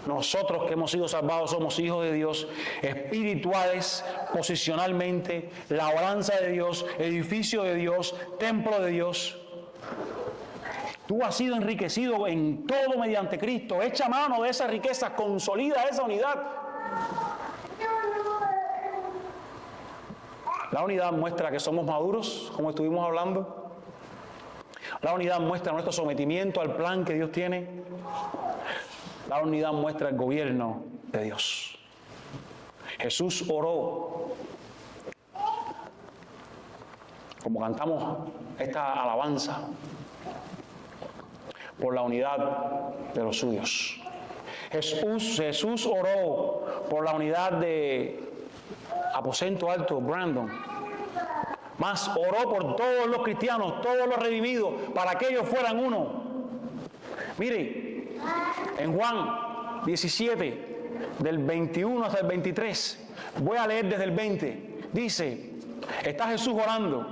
Nosotros que hemos sido salvados somos hijos de Dios, espirituales, posicionalmente, labranza de Dios, edificio de Dios, templo de Dios. Tú has sido enriquecido en todo mediante Cristo. Echa mano de esa riqueza, consolida esa unidad. La unidad muestra que somos maduros, como estuvimos hablando. La unidad muestra nuestro sometimiento al plan que Dios tiene. La unidad muestra el gobierno de Dios. Jesús oró, como cantamos esta alabanza, por la unidad de los suyos. Jesús oró por la unidad de Aposento Alto, Brandon. Más oró por todos los cristianos, todos los redimidos, para que ellos fueran uno. Mire, en Juan 17, del 21 hasta el 23, voy a leer desde el 20, dice, está Jesús orando.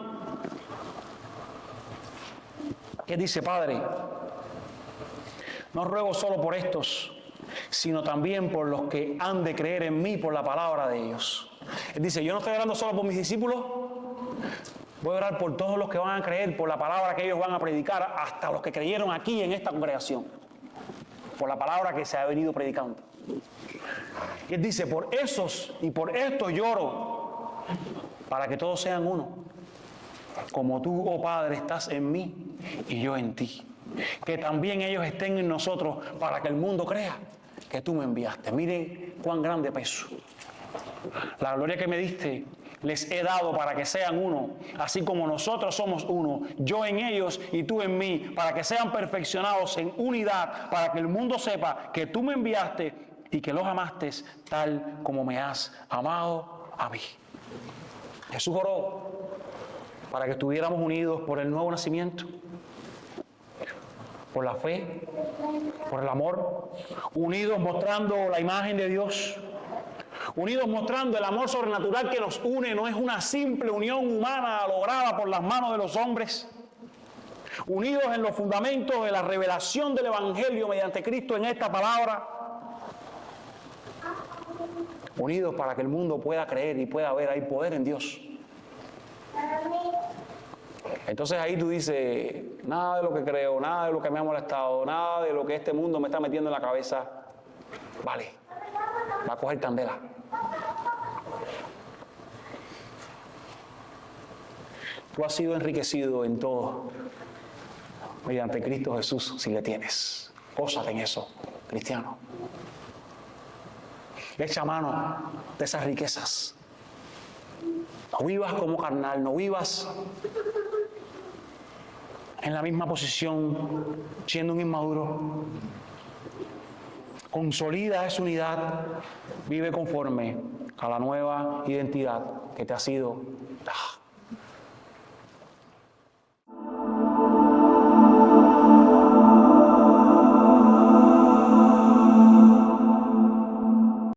¿Qué dice? Padre, no ruego solo por estos, sino también por los que han de creer en mí por la palabra de ellos. Él dice, yo no estoy orando solo por mis discípulos, voy a orar por todos los que van a creer por la palabra que ellos van a predicar, hasta los que creyeron aquí en esta congregación, por la palabra que se ha venido predicando. Y él dice, por esos y por estos lloro, para que todos sean uno, como tú, oh Padre, estás en mí y yo en ti. Que también ellos estén en nosotros, para que el mundo crea que tú me enviaste. Miren cuán grande peso. La gloria que me diste les he dado para que sean uno, así como nosotros somos uno, yo en ellos y tú en mí, para que sean perfeccionados en unidad, para que el mundo sepa que tú me enviaste y que los amaste tal como me has amado a mí. Jesús oró para que estuviéramos unidos por el nuevo nacimiento, por la fe, por el amor, unidos mostrando la imagen de Dios, unidos mostrando el amor sobrenatural que nos une, no es una simple unión humana lograda por las manos de los hombres, unidos en los fundamentos de la revelación del Evangelio mediante Cristo en esta palabra, unidos para que el mundo pueda creer y pueda ver, hay poder en Dios. Entonces ahí tú dices, nada de lo que creo, nada de lo que me ha molestado, nada de lo que este mundo me está metiendo en la cabeza, vale, va a coger candela. Tú has sido enriquecido en todo mediante Cristo Jesús, si le tienes. Gózate en eso, cristiano. Echa mano de esas riquezas. No vivas como carnal, no vivas en la misma posición, siendo un inmaduro. Consolida esa unidad, vive conforme a la nueva identidad que te ha sido dada.